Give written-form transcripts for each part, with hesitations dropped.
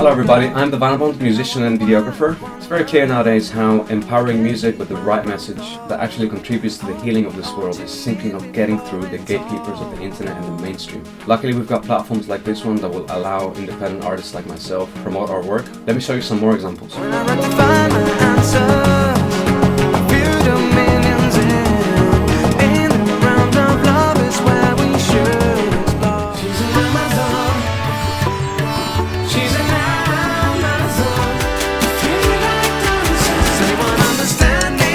Hello everybody, I'm the Vanabond, musician and videographer. It's very clear nowadays how empowering music with the right message that actually contributes to the healing of this world is simply not getting through the gatekeepers of the internet and the mainstream. Luckily we've got platforms like this one that will allow independent artists like myself to promote our work. Let me show you some more examples. When I run to find my answer, I feel dominions in the realms of love is where we should explore. She's an Amazon. She's an Amazon. Feel like dancing. Does anyone understand me?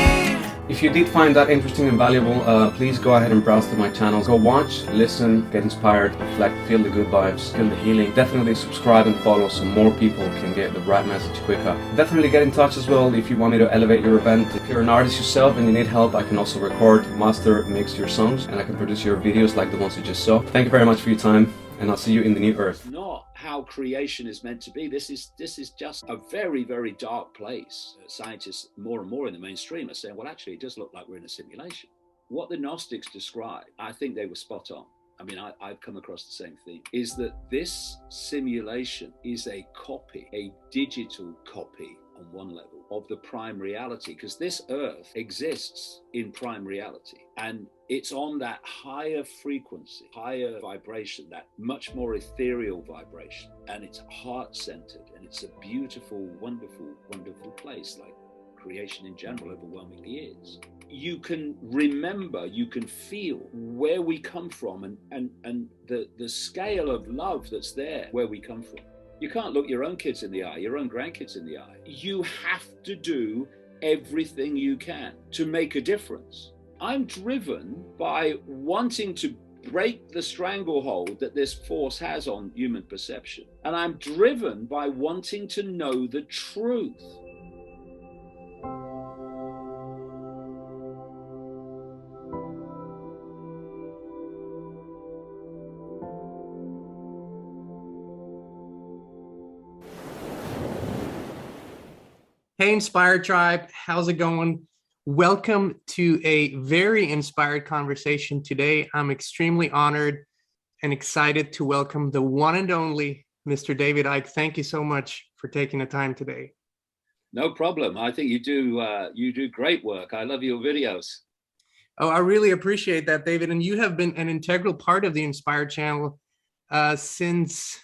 If you did find that interesting and valuable, please go ahead and browse through my channel. Go watch, listen, get inspired, reflect, feel the good vibes, feel the healing. Definitely subscribe and follow so more people can get the right message quicker. Definitely get in touch as well if you want me to elevate your event. If you're an artist yourself and you need help, I can also record, master, mix your songs, and I can produce your videos like the ones you just saw. Thank you very much for your time, and I'll see you in the new earth. Not how creation is meant to be. This is just a very, very dark place. Scientists more and more in the mainstream are saying, well, actually, it does look like we're in a simulation. What the Gnostics described, I think they were spot on. I mean, I've come across the same thing, is that this simulation is a copy, a digital copy on one level of the prime reality, because this earth exists in prime reality and it's on that higher frequency, higher vibration, that much more ethereal vibration, and it's heart-centered, and it's a beautiful, wonderful, wonderful place, like creation in general overwhelmingly is. You can remember, you can feel where we come from and the scale of love that's there where we come from. You can't look your own kids in the eye, your own grandkids in the eye. You have to do everything you can to make a difference. I'm driven by wanting to break the stranglehold that this force has on human perception. And I'm driven by wanting to know the truth. Hey, Inspired Tribe, how's it going? Welcome to a very inspired conversation today. I'm extremely honored and excited to welcome the one and only Mr. David Icke. Thank you so much for taking the time today. No problem. I think you do great work. I love your videos. Oh, I really appreciate that, David. And you have been an integral part of the Inspired channel since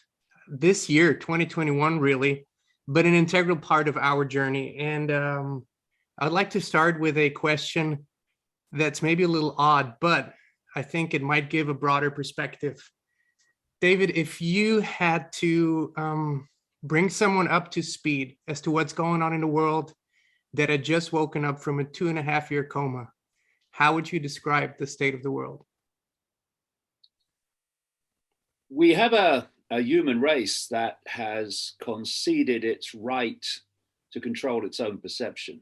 this year, 2021, really. But an integral part of our journey. And I'd like to start with a question that's maybe a little odd, but I think it might give a broader perspective. David, if you had to bring someone up to speed as to what's going on in the world that had just woken up from a 2.5-year coma, how would you describe the state of the world? We have a human race that has conceded its right to control its own perception.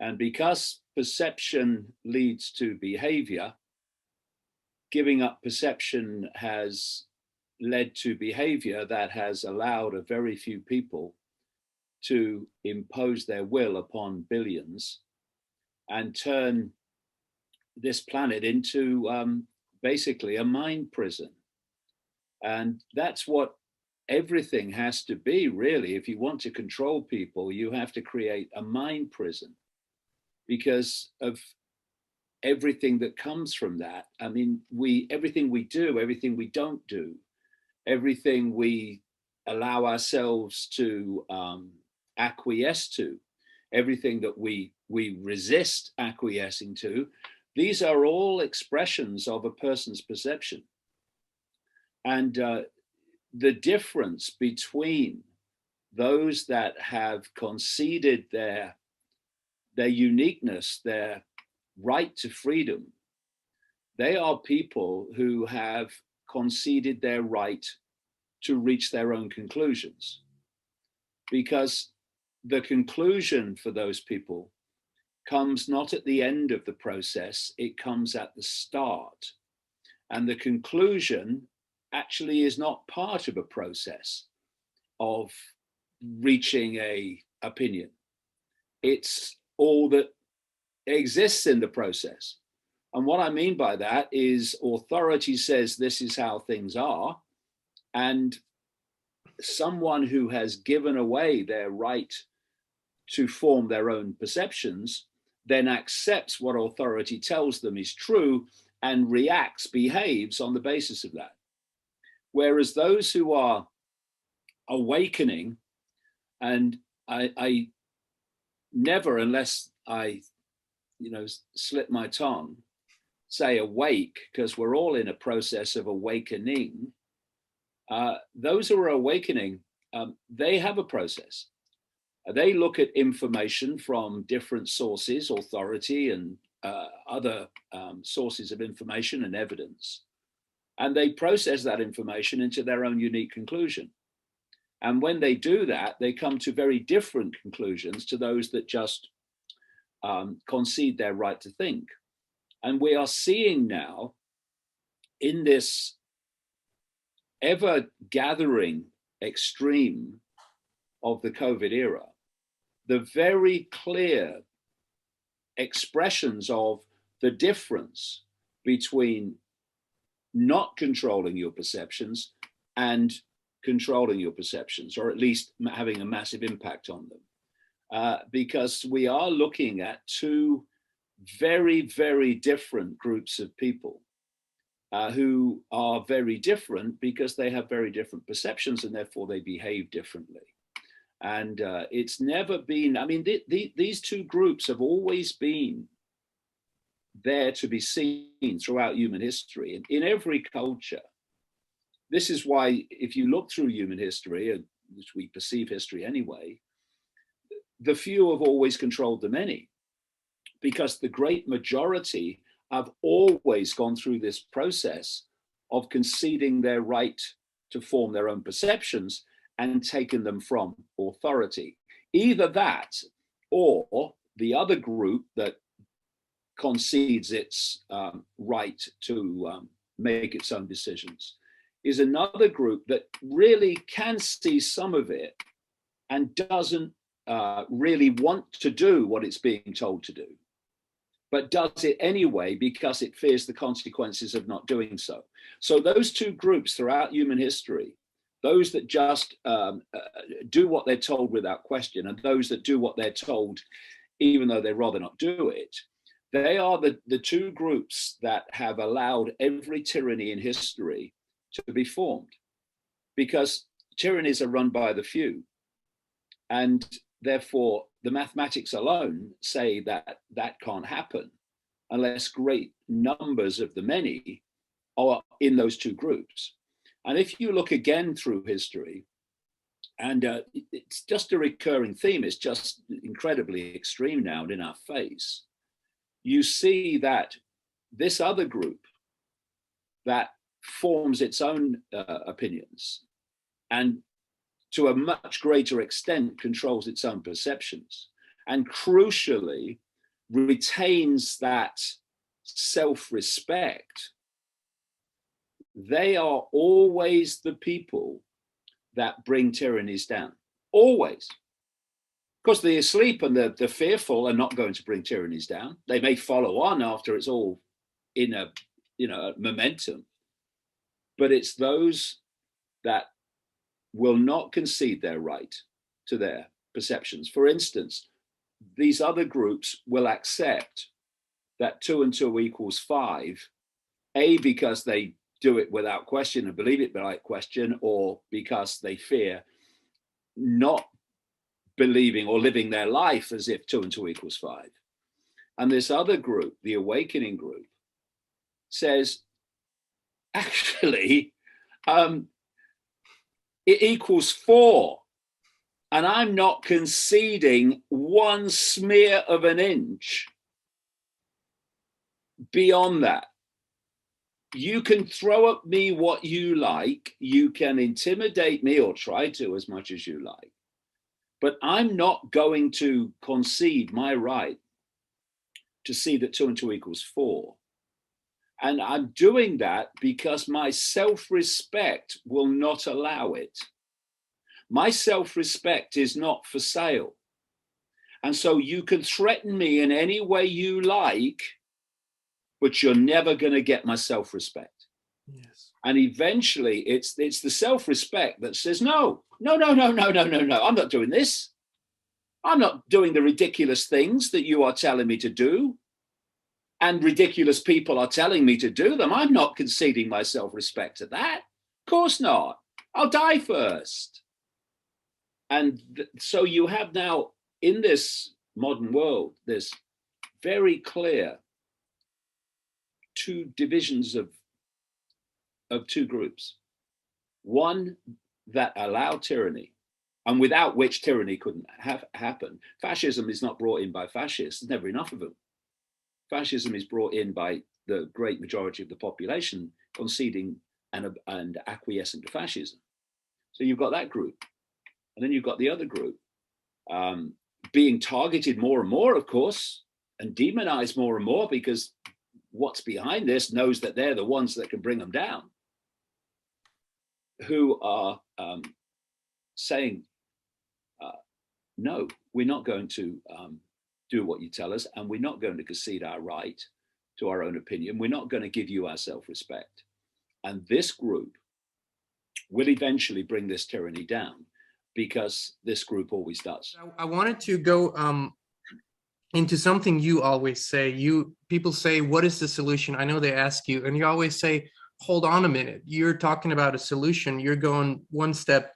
And because perception leads to behavior, giving up perception has led to behavior that has allowed a very few people to impose their will upon billions and turn this planet into basically a mind prison. And that's what everything has to be, really. If you want to control people, you have to create a mind prison because of everything that comes from that. I mean, everything we do, everything we don't do, everything we allow ourselves to acquiesce to, everything that we resist acquiescing to, these are all expressions of a person's perception. And the difference between those that have conceded their uniqueness, their right to freedom, they are people who have conceded their right to reach their own conclusions. Because the conclusion for those people comes not at the end of the process, it comes at the start. And the conclusion actually is not part of a process of reaching a opinion. It's all that exists in the process. And what I mean by that is authority says this is how things are, and someone who has given away their right to form their own perceptions then accepts what authority tells them is true and reacts, behaves on the basis of that. Whereas those who are awakening, and I never, unless I, slip my tongue, say awake, because we're all in a process of awakening. Those who are awakening, they have a process. They look at information from different sources, authority and other sources of information and evidence, and they process that information into their own unique conclusion. And when they do that, they come to very different conclusions to those that just concede their right to think. And we are seeing now in this ever gathering extreme of the COVID era, the very clear expressions of the difference between not controlling your perceptions and controlling your perceptions, or at least having a massive impact on them. Because we are looking at two very, very different groups of people who are very different because they have very different perceptions and therefore they behave differently. And it's never been, I mean, these two groups have always been there to be seen throughout human history and in every culture. This is why, if you look through human history, which we perceive history anyway, the few have always controlled the many, because the great majority have always gone through this process of conceding their right to form their own perceptions and taken them from authority. Either that or the other group that concedes its right to make its own decisions is another group that really can see some of it and doesn't really want to do what it's being told to do, but does it anyway because it fears the consequences of not doing so. So those two groups throughout human history, those that just do what they're told without question, and those that do what they're told even though they'd rather not do it, they are the two groups that have allowed every tyranny in history to be formed, because tyrannies are run by the few, and therefore the mathematics alone say that that can't happen unless great numbers of the many are in those two groups. And if you look again through history, and it's just a recurring theme, it's just incredibly extreme now and in our face, you see that this other group that forms its own opinions and to a much greater extent controls its own perceptions, and crucially retains that self-respect, they are always the people that bring tyrannies down. Always. Because the asleep and the fearful are not going to bring tyrannies down. They may follow on after it's all in a momentum, but it's those that will not concede their right to their perceptions. For instance, these other groups will accept that 2 and 2 equals 5, A, because they do it without question and believe it without question, or because they fear not believing or living their life as if 2 and 2 equals 5. And this other group, the awakening group, says, actually, it equals 4. And I'm not conceding one smear of an inch beyond that. You can throw at me what you like. You can intimidate me or try to as much as you like. But I'm not going to concede my right to see that 2 and 2 equals 4. And I'm doing that because my self-respect will not allow it. My self-respect is not for sale. And so you can threaten me in any way you like, but you're never going to get my self-respect. Yes. And eventually it's the self-respect that says, no, I'm not doing this. I'm not doing the ridiculous things that you are telling me to do. And ridiculous people are telling me to do them. I'm not conceding my self-respect to that. Of course not. I'll die first. And so you have now, in this modern world, this very clear two divisions of two groups. One that allow tyranny, and without which tyranny couldn't have happened. Fascism is not brought in by fascists. There's never enough of them. Fascism is brought in by the great majority of the population conceding and acquiescing to fascism. So you've got that group. And then you've got the other group being targeted more and more, of course, and demonized more and more, because what's behind this knows that they're the ones that can bring them down, who are saying, no, we're not going to do what you tell us, and we're not going to concede our right to our own opinion. We're not going to give you our self-respect. And this group will eventually bring this tyranny down, because this group always does. I wanted to go into something you always say. People say, what is the solution? I know they ask you, and you always say, hold on a minute. You're talking about a solution. You're going one step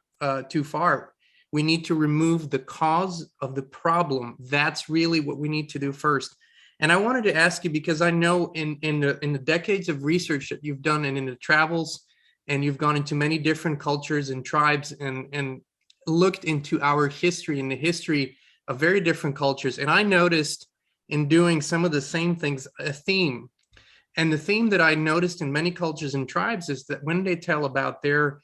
too far. We need to remove the cause of the problem. That's really what we need to do first. And I wanted to ask you, because I know in the decades of research that you've done, and in the travels, and you've gone into many different cultures and tribes and looked into our history and the history of very different cultures. And I noticed in doing some of the same things, a theme. And the theme that I noticed in many cultures and tribes is that when they tell about their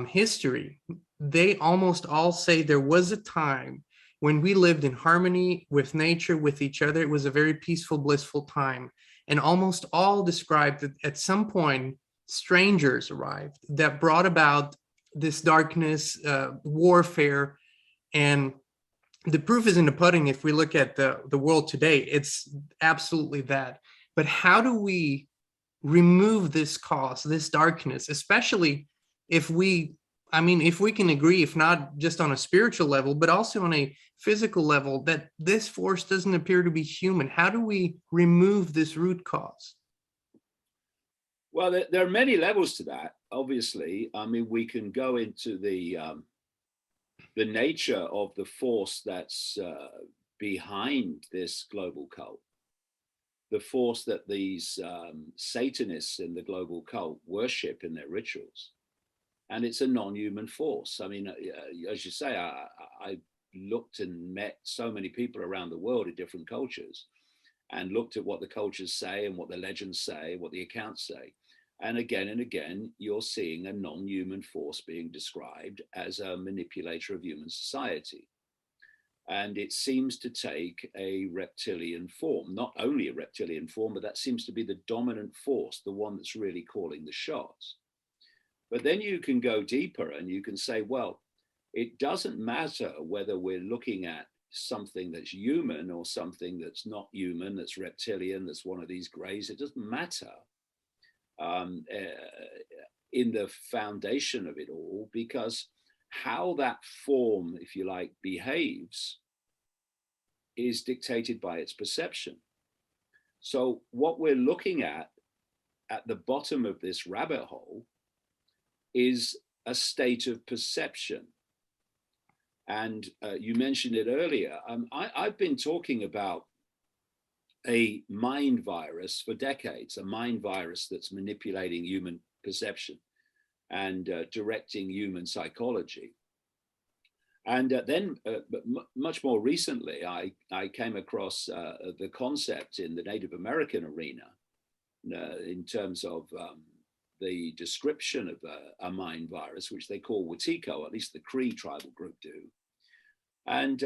history, they almost all say there was a time when we lived in harmony with nature, with each other. It was a very peaceful, blissful time. And almost all described that at some point, strangers arrived that brought about this darkness, warfare. And the proof is in the pudding. If we look at the world today, it's absolutely that. But how do we remove this cause, this darkness, especially if we can agree, if not just on a spiritual level, but also on a physical level, that this force doesn't appear to be human? How do we remove this root cause? Well, there are many levels to that, obviously. I mean, we can go into the nature of the force that's behind this global cult, the force that these Satanists in the global cult worship in their rituals. And it's a non-human force. I mean, as you say, I looked and met so many people around the world in different cultures, and looked at what the cultures say and what the legends say, what the accounts say. And again, you're seeing a non-human force being described as a manipulator of human society. And it seems to take a reptilian form, not only a reptilian form, but that seems to be the dominant force, the one that's really calling the shots. But then you can go deeper and you can say, well, it doesn't matter whether we're looking at something that's human or something that's not human, that's reptilian, that's one of these grays. It doesn't matter in the foundation of it all, because how that form, if you like, behaves is dictated by its perception. So what we're looking at the bottom of this rabbit hole is a state of perception. And you mentioned it earlier. I've been talking about a mind virus for decades, a mind virus that's manipulating human perception and directing human psychology. And then much more recently, I came across the concept in the Native American arena in terms of the description of a mind virus, which they call Wetiko, at least the Cree tribal group do. And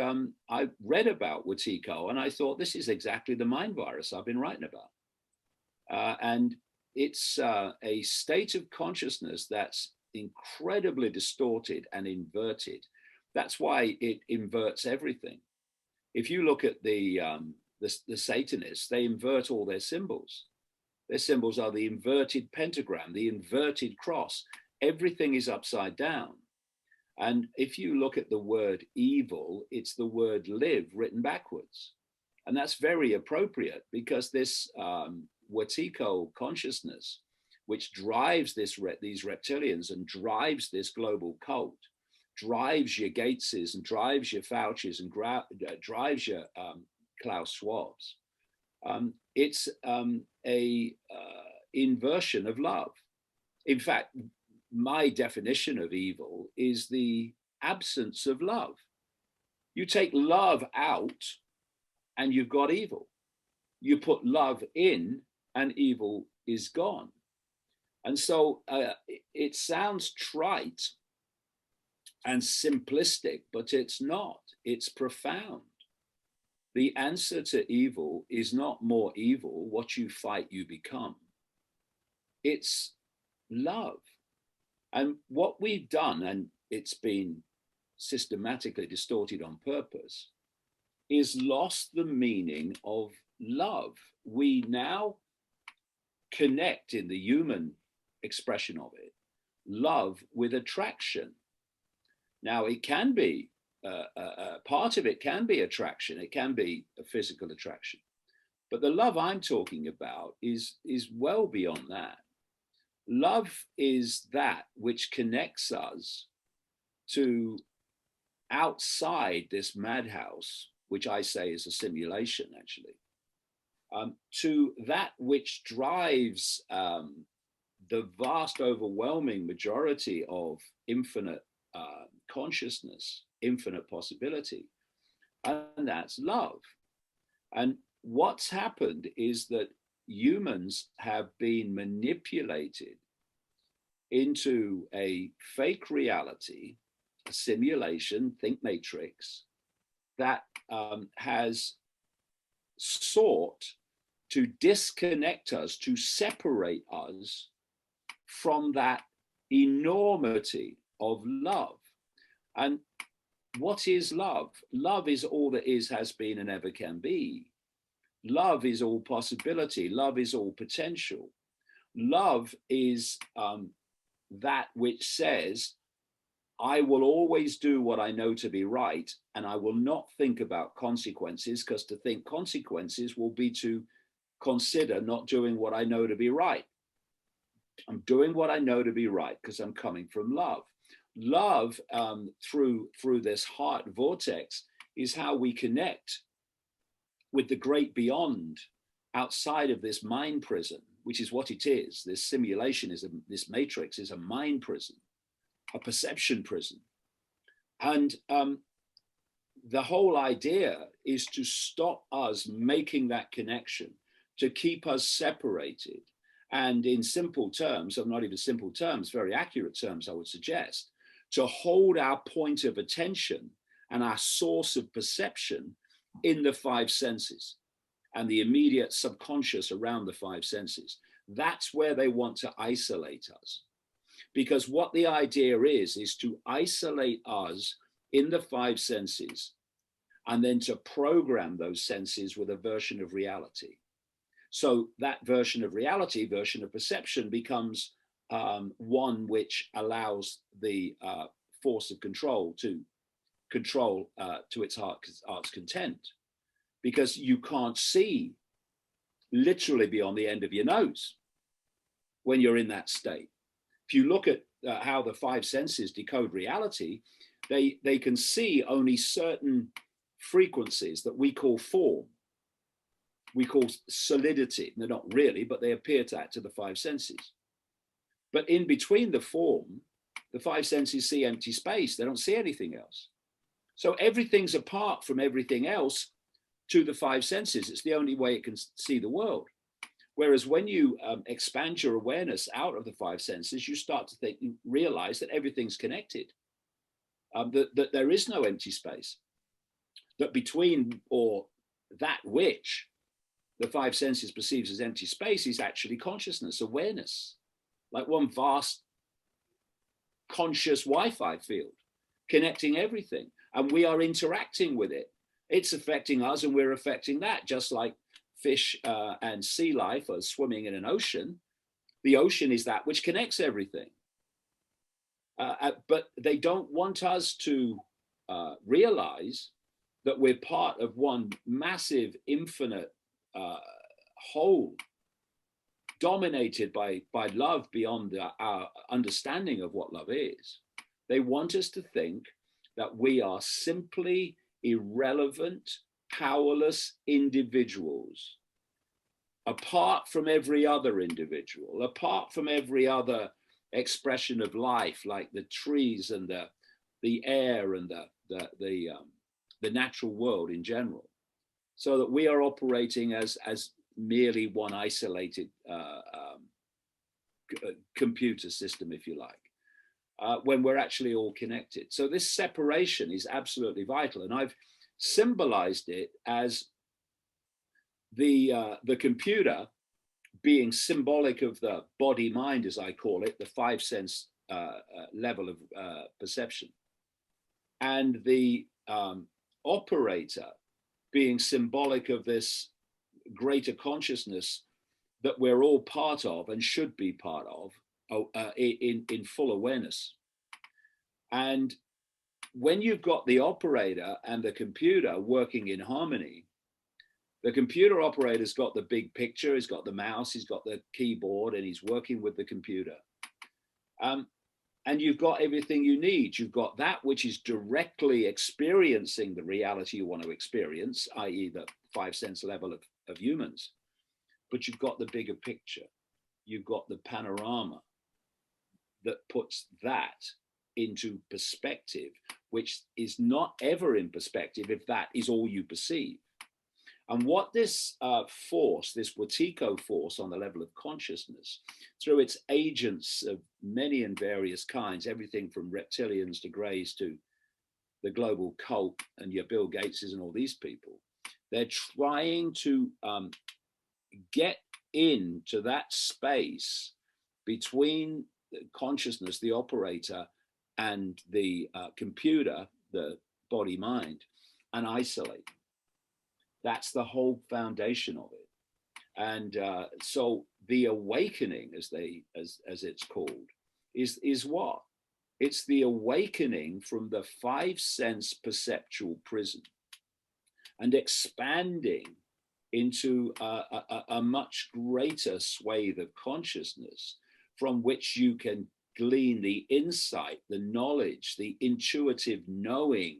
I read about Wetiko and I thought, this is exactly the mind virus I've been writing about. And it's a state of consciousness that's incredibly distorted and inverted. That's why it inverts everything. If you look at the Satanists, they invert all their symbols. Their symbols are the inverted pentagram, the inverted cross. Everything is upside down. And if you look at the word evil, it's the word live written backwards. And that's very appropriate because this Wetiko consciousness, which drives these reptilians and drives this global cult, drives your Gateses and drives your Faucis and drives your Klaus Schwabs. It's a inversion of love. In fact, my definition of evil is the absence of love. You take love out and you've got evil. You put love in and evil is gone. And so it sounds trite and simplistic, but it's not. It's profound. The answer to evil is not more evil. What you fight, you become. It's love. And what we've done, and it's been systematically distorted on purpose, is lost the meaning of love. We now connect in the human expression of it, love with attraction. Now, it can be, part of it can be attraction. It can be a physical attraction. But the love I'm talking about is well beyond that. Love is that which connects us to outside this madhouse, which I say is a simulation, actually, to that which drives the vast, overwhelming majority of infinite consciousness, infinite possibility, and that's love. And what's happened is that humans have been manipulated into a fake reality, a simulation, think matrix, that has sought to disconnect us, to separate us from that enormity of love. And what is love? Love is all that is, has been, and ever can be. Love is all possibility. Love is all potential. Love is that which says, I will always do what I know to be right, and I will not think about consequences, because to think consequences will be to consider not doing what I know to be right. I'm doing what I know to be right because I'm coming from love. Love, through this heart vortex, is how we connect with the great beyond, outside of this mind prison, which is what it is. This simulation is this matrix is a mind prison, a perception prison. And the whole idea is to stop us making that connection, to keep us separated. And in simple terms, or not even simple terms, very accurate terms, I would suggest, to hold our point of attention and our source of perception in the five senses and the immediate subconscious around the five senses. That's where they want to isolate us. Because what the idea is to isolate us in the five senses and then to program those senses with a version of reality. So that version of reality, version of perception, becomes one which allows the force of control to control to its heart's content, because you can't see literally beyond the end of your nose when you're in that state. If you look at how the five senses decode reality, they can see only certain frequencies that we call form. We call solidity. They're not really, but they appear to the five senses. But in between the form, the five senses see empty space. They don't see anything else. So everything's apart from everything else to the five senses. It's the only way it can see the world. Whereas when you expand your awareness out of the five senses, you start to think, you realize that everything's connected, that there is no empty space, that between, or that which the five senses perceives as empty space is actually consciousness, awareness, like one vast conscious Wi-Fi field connecting everything. And we are interacting with it. It's affecting us and we're affecting that, just like fish and sea life are swimming in an ocean. The ocean is that which connects everything. But they don't want us to realize that we're part of one massive, infinite whole, dominated by love beyond our understanding of what love is. They want us to think that we are simply irrelevant, powerless individuals, apart from every other individual, apart from every other expression of life, like the trees and the air and the natural world in general, so that we are operating as merely one isolated computer system, if you like, when we're actually all connected. So this separation is absolutely vital, and I've symbolized it as the computer being symbolic of the body mind, as I call it, the five sense level of perception, and the operator being symbolic of this greater consciousness that we're all part of and should be part of in full awareness. And when you've got the operator and the computer working in harmony, the computer operator's got the big picture, he's got the mouse, he's got the keyboard, and he's working with the computer. And you've got everything you need. You've got that which is directly experiencing the reality you want to experience, i.e. the five sense level of humans. But you've got the bigger picture. You've got the panorama that puts that into perspective, which is not ever in perspective if that is all you perceive. And what this force, this Wetiko force on the level of consciousness, through its agents of many and various kinds, everything from reptilians to greys to the global cult and your Bill Gateses and all these people, they're trying to get into that space between the consciousness, the operator, and the computer, the body mind, and isolate. That's the whole foundation of it. And so the awakening, as it's called, is what? It's the awakening from the five sense perceptual prison and expanding into a much greater swathe of consciousness from which you can glean the insight, the knowledge, the intuitive knowing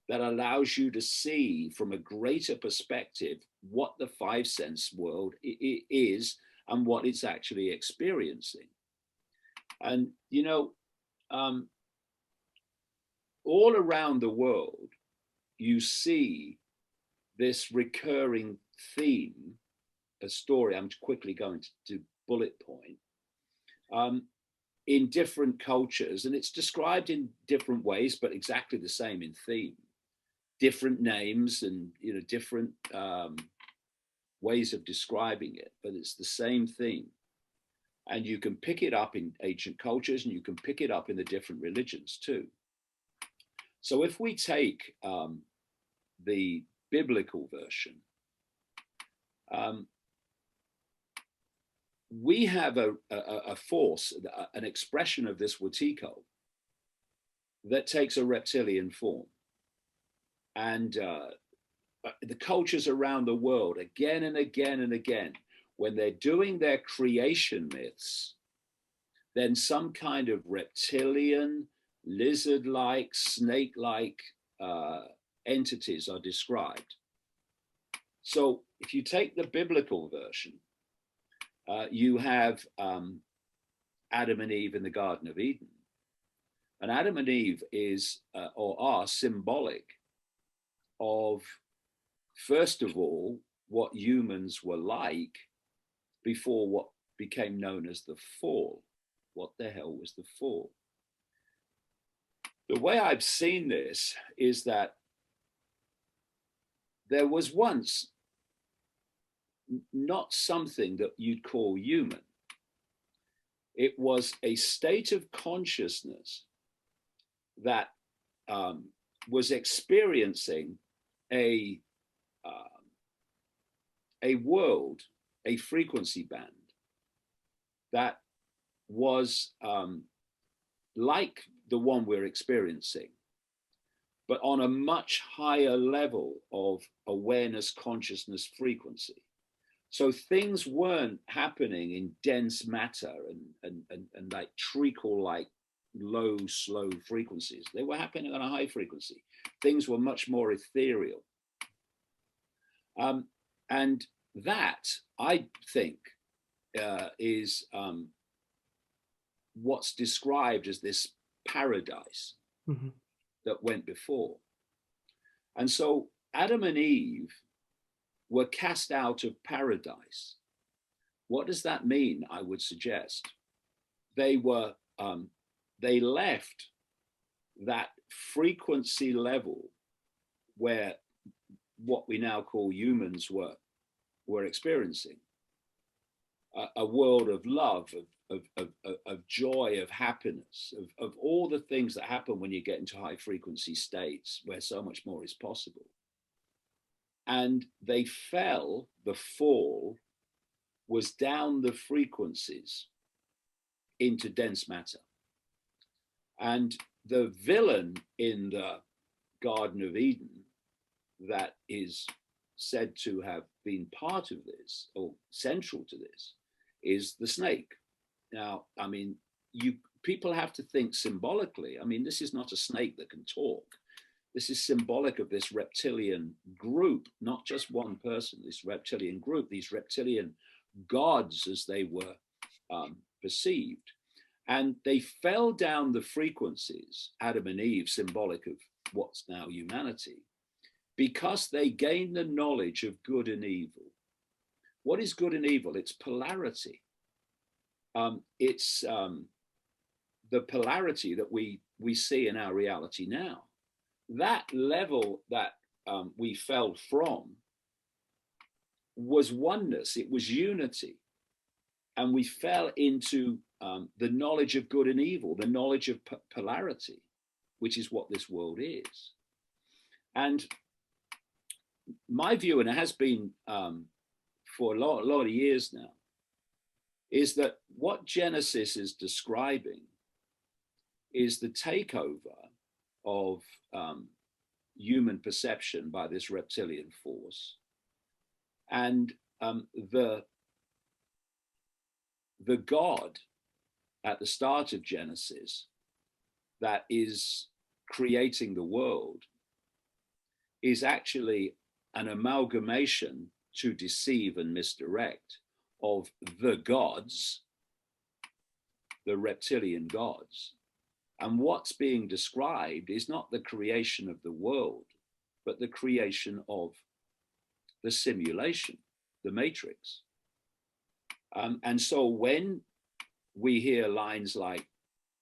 that allows you to see from a greater perspective what the five sense world is and what it's actually experiencing. And, you know, all around the world, you see this recurring theme, a story I'm quickly going to bullet point, in different cultures, and it's described in different ways, but exactly the same in theme. Different names and, you know, different ways of describing it, but it's the same thing. And you can pick it up in ancient cultures, and you can pick it up in the different religions too. So if we take the biblical version, we have a force, an expression of this Wetiko that takes a reptilian form. And the cultures around the world, again and again and again, when they're doing their creation myths, then some kind of reptilian, lizard-like, snake-like entities are described. So if you take the biblical version, you have Adam and Eve in the Garden of Eden. And Adam and Eve is, or are, symbolic of, first of all, what humans were like before what became known as the fall. What the hell was the fall? The way I've seen this is that there was once not something that you'd call human. It was a state of consciousness that was experiencing a a world, a frequency band that was like the one we're experiencing, but on a much higher level of awareness, consciousness, frequency. So things weren't happening in dense matter and like treacle like low, slow frequencies. They were happening on a high frequency. Things were much more ethereal. And that, I think, is what's described as this paradise that went before. And so Adam and Eve were cast out of paradise. What does that mean? I would suggest they were they left that frequency level where what we now call humans were experiencing, a world of love, of joy, of happiness, of all the things that happen when you get into high frequency states where so much more is possible. And they fell, the fall was down the frequencies into dense matter. And the villain in the Garden of Eden that is said to have been part of this or central to this is the snake. Now, I mean, people have to think symbolically. I mean, this is not a snake that can talk. This is symbolic of this reptilian group, not just one person, this reptilian group, these reptilian gods as they were perceived. And they fell down the frequencies, Adam and Eve, symbolic of what's now humanity, because they gained the knowledge of good and evil. What is good and evil? It's polarity. It's the polarity that we see in our reality now. That level that we fell from was oneness, it was unity. And we fell into the knowledge of good and evil, the knowledge of polarity, which is what this world is. And my view, and it has been for a lot of years now, is that what Genesis is describing is the takeover of human perception by this reptilian force. And the God at the start of Genesis that is creating the world is actually an amalgamation to deceive and misdirect of the gods, the reptilian gods. And what's being described is not the creation of the world, but the creation of the simulation, the matrix. And so when we hear lines like,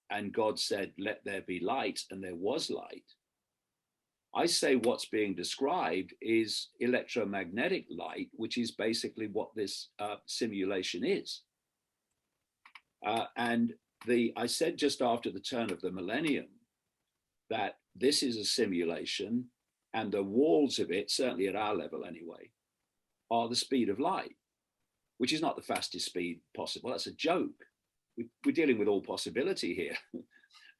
and God said, let there be light, and there was light, I say what's being described is electromagnetic light, which is basically what this simulation is. And I said just after the turn of the millennium that this is a simulation, and the walls of it, certainly at our level anyway, are the speed of light, which is not the fastest speed possible. That's a joke. We're dealing with all possibility here.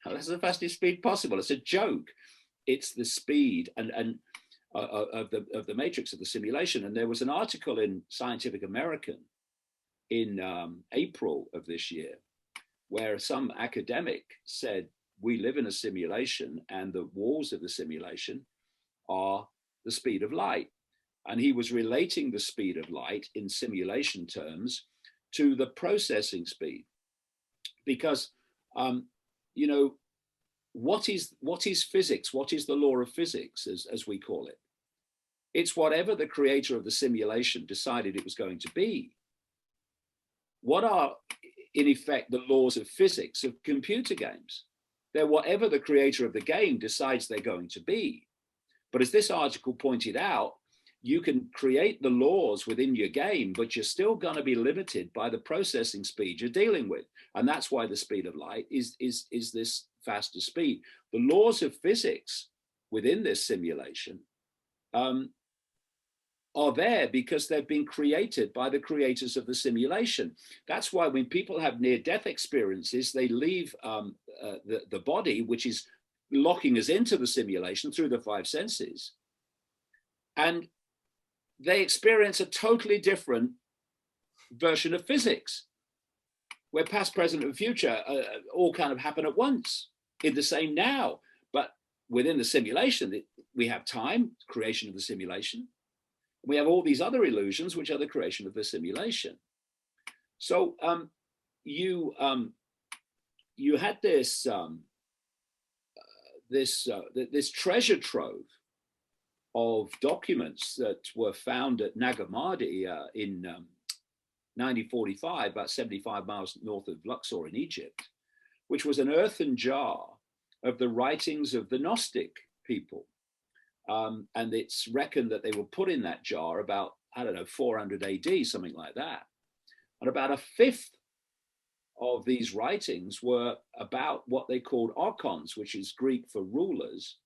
That's the fastest speed possible. It's a joke. It's the speed of the matrix of the simulation. And there was an article in Scientific American in April of this year where some academic said, we live in a simulation and the walls of the simulation are the speed of light. And he was relating the speed of light in simulation terms to the processing speed. Because, you know, what is physics? What is the law of physics, as we call it? It's whatever the creator of the simulation decided it was going to be. What are, in effect, the laws of physics of computer games? They're whatever the creator of the game decides they're going to be. But as this article pointed out, you can create the laws within your game, but you're still going to be limited by the processing speed you're dealing with. And that's why the speed of light is this faster speed. The laws of physics within this simulation are there because they've been created by the creators of the simulation. That's why when people have near-death experiences, they leave the body, which is locking us into the simulation through the five senses, and they experience a totally different version of physics, where past, present, and future all kind of happen at once in the same now. But within the simulation, we have time, creation of the simulation. We have all these other illusions, which are the creation of the simulation. So you had this this treasure trove of documents that were found at Nagamadi in 1945, about 75 miles north of Luxor in Egypt, which was an earthen jar of the writings of the Gnostic people. And it's reckoned that they were put in that jar about, I don't know, 400 AD, something like that. And about a fifth of these writings were about what they called archons, which is Greek for rulers,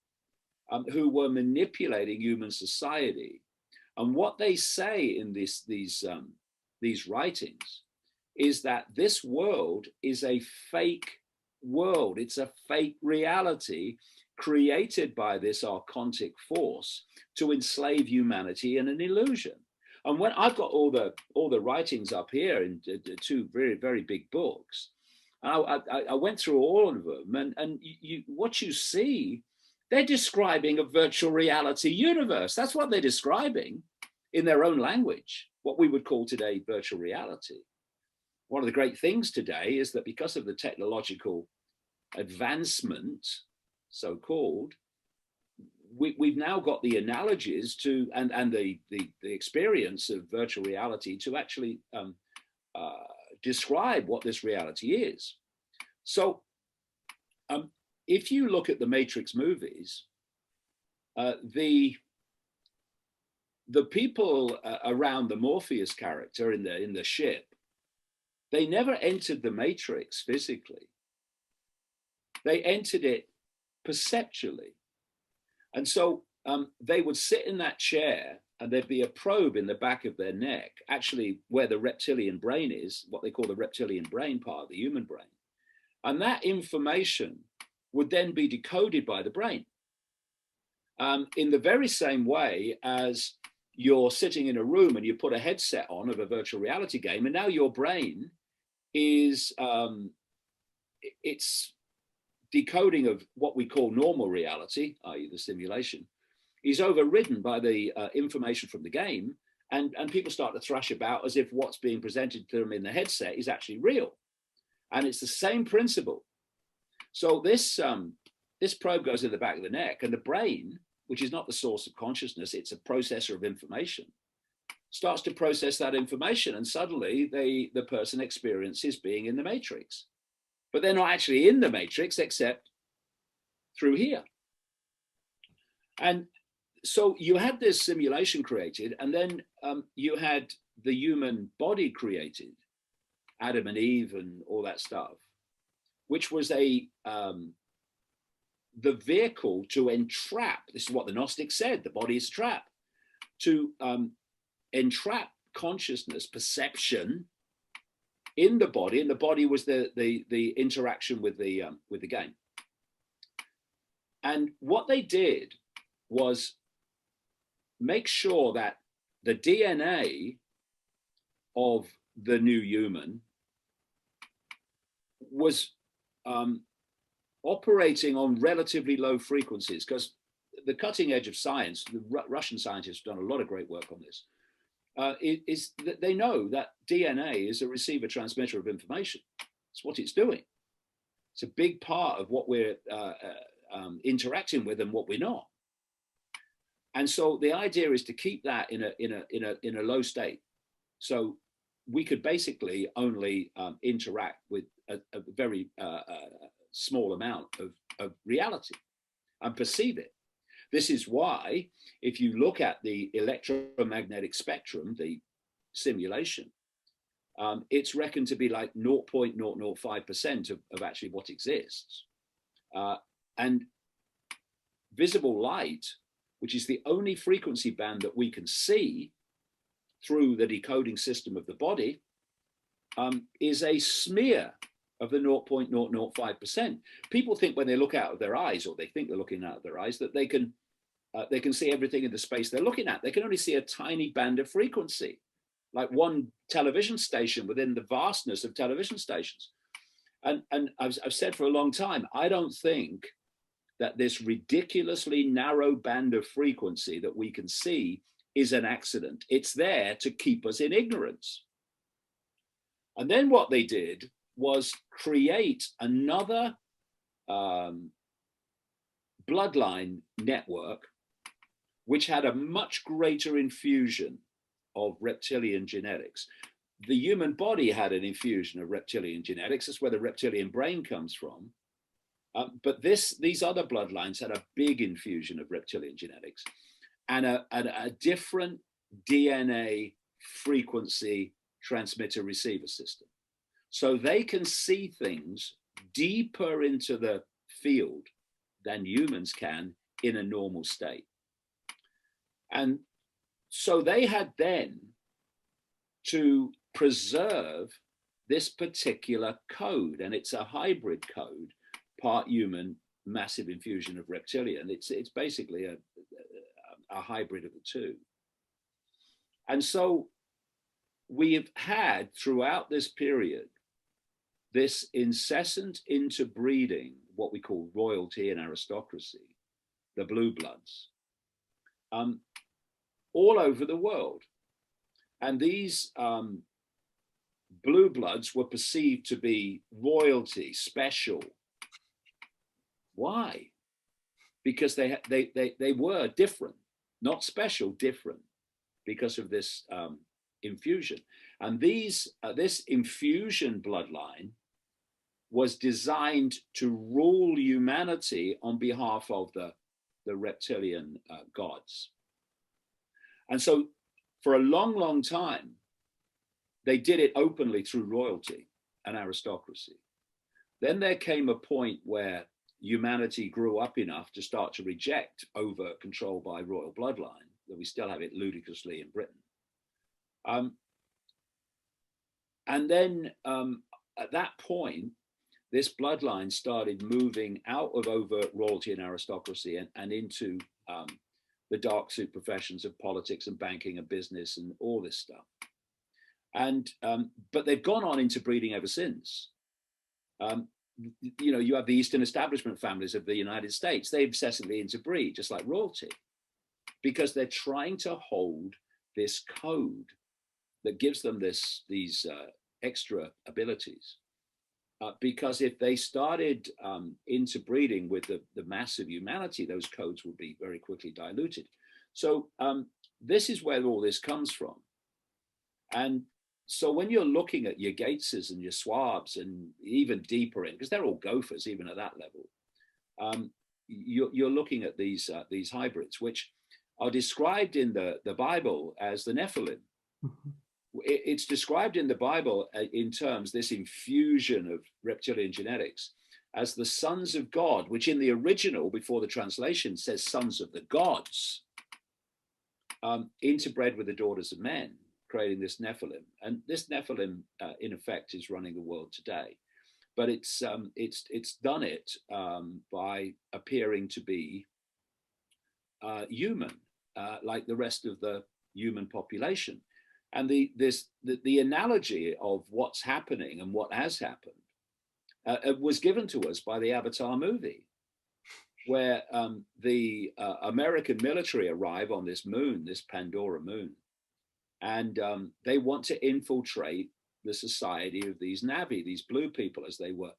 who were manipulating human society. And what they say in these writings is that this world is a fake world. It's a fake reality created by this archontic force to enslave humanity in an illusion. And when I've got all the writings up here in two very, very big books, I went through all of them, and what you see, they're describing a virtual reality universe. That's what they're describing in their own language, what we would call today virtual reality. One of the great things today is that because of the technological advancement, so-called, we've now got the analogies to and the experience of virtual reality to actually describe what this reality is. So if you look at the Matrix movies, the people around the Morpheus character in the ship, they never entered the Matrix physically. They entered it perceptually. And so they would sit in that chair, and there'd be a probe in the back of their neck, actually where the reptilian brain is, what they call the reptilian brain part of the human brain. And that information would then be decoded by the brain in the very same way as you're sitting in a room and you put a headset on of a virtual reality game, and now your brain is, it's decoding of what we call normal reality, i.e. the simulation, is overridden by the information from the game, and people start to thrash about as if what's being presented to them in the headset is actually real. And it's the same principle. So this probe goes in the back of the neck, and the brain, which is not the source of consciousness, it's a processor of information, starts to process that information, and suddenly the person experiences being in the Matrix. But they're not actually in the Matrix except through here. And so you had this simulation created, and then you had the human body created, Adam and Eve and all that stuff, which was the vehicle to entrap. This is what the Gnostics said: the body is a trap, to entrap consciousness, perception, in the body, and the body was the interaction with the game. And what they did was make sure that the DNA of the new human was operating on relatively low frequencies, because the cutting edge of science, the Russian scientists have done a lot of great work on this, is that they know that DNA is a receiver transmitter of information. It's what it's doing. It's a big part of what we're interacting with and what we're not. And so the idea is to keep that in a low state. So we could basically only interact with a very small amount of reality and perceive it. This is why, if you look at the electromagnetic spectrum, the simulation, it's reckoned to be like 0.005% of actually what exists. And visible light, which is the only frequency band that we can see through the decoding system of the body is a smear of the 0.005%. People think when they look out of their eyes, or they think they're looking out of their eyes, that they can see everything in the space they're looking at. They can only see a tiny band of frequency, like one television station within the vastness of television stations. And I've said for a long time, I don't think that this ridiculously narrow band of frequency that we can see is an accident. It's there to keep us in ignorance. And then what they did was create another bloodline network, which had a much greater infusion of reptilian genetics. The human body had an infusion of reptilian genetics. That's where the reptilian brain comes from. But these other bloodlines had a big infusion of reptilian genetics and a different DNA frequency transmitter receiver system. So they can see things deeper into the field than humans can in a normal state. And so they had then to preserve this particular code, and it's a hybrid code, part human, massive infusion of reptilian. It's basically a hybrid of the two. And so we have had throughout this period this incessant interbreeding, what we call royalty and aristocracy, the blue bloods, all over the world. And these blue bloods were perceived to be royalty, special. Why? Because they were different, not special, different, because of this infusion. And this infusion bloodline was designed to rule humanity on behalf of the reptilian gods. And so for a long, long time, they did it openly through royalty and aristocracy. Then there came a point where humanity grew up enough to start to reject overt control by royal bloodline, that we still have it ludicrously in Britain. And then at that point, this bloodline started moving out of overt royalty and aristocracy and into the dark suit professions of politics and banking and business and all this stuff. And but they've gone on into breeding ever since. You know, you have the Eastern establishment families of the United States. They obsessively interbreed, just like royalty, because they're trying to hold this code that gives them these extra abilities. Because if they started interbreeding with the mass of humanity, those codes would be very quickly diluted. So this is where all this comes from. And so when you're looking at your Gateses and your Swabs and even deeper in, because they're all gophers even at that level, you're looking at these hybrids, which are described in the Bible as the Nephilim. Mm-hmm. It's described in the Bible in terms, this infusion of reptilian genetics, as the sons of God, which in the original, before the translation, says sons of the gods, interbred with the daughters of men, creating this Nephilim. And this Nephilim, in effect, is running the world today. But it's done it by appearing to be human, like the rest of the human population. And the analogy of what's happening and what has happened was given to us by the Avatar movie, where the American military arrive on this moon, this Pandora moon, and they want to infiltrate the society of these Na'vi, these blue people, as they were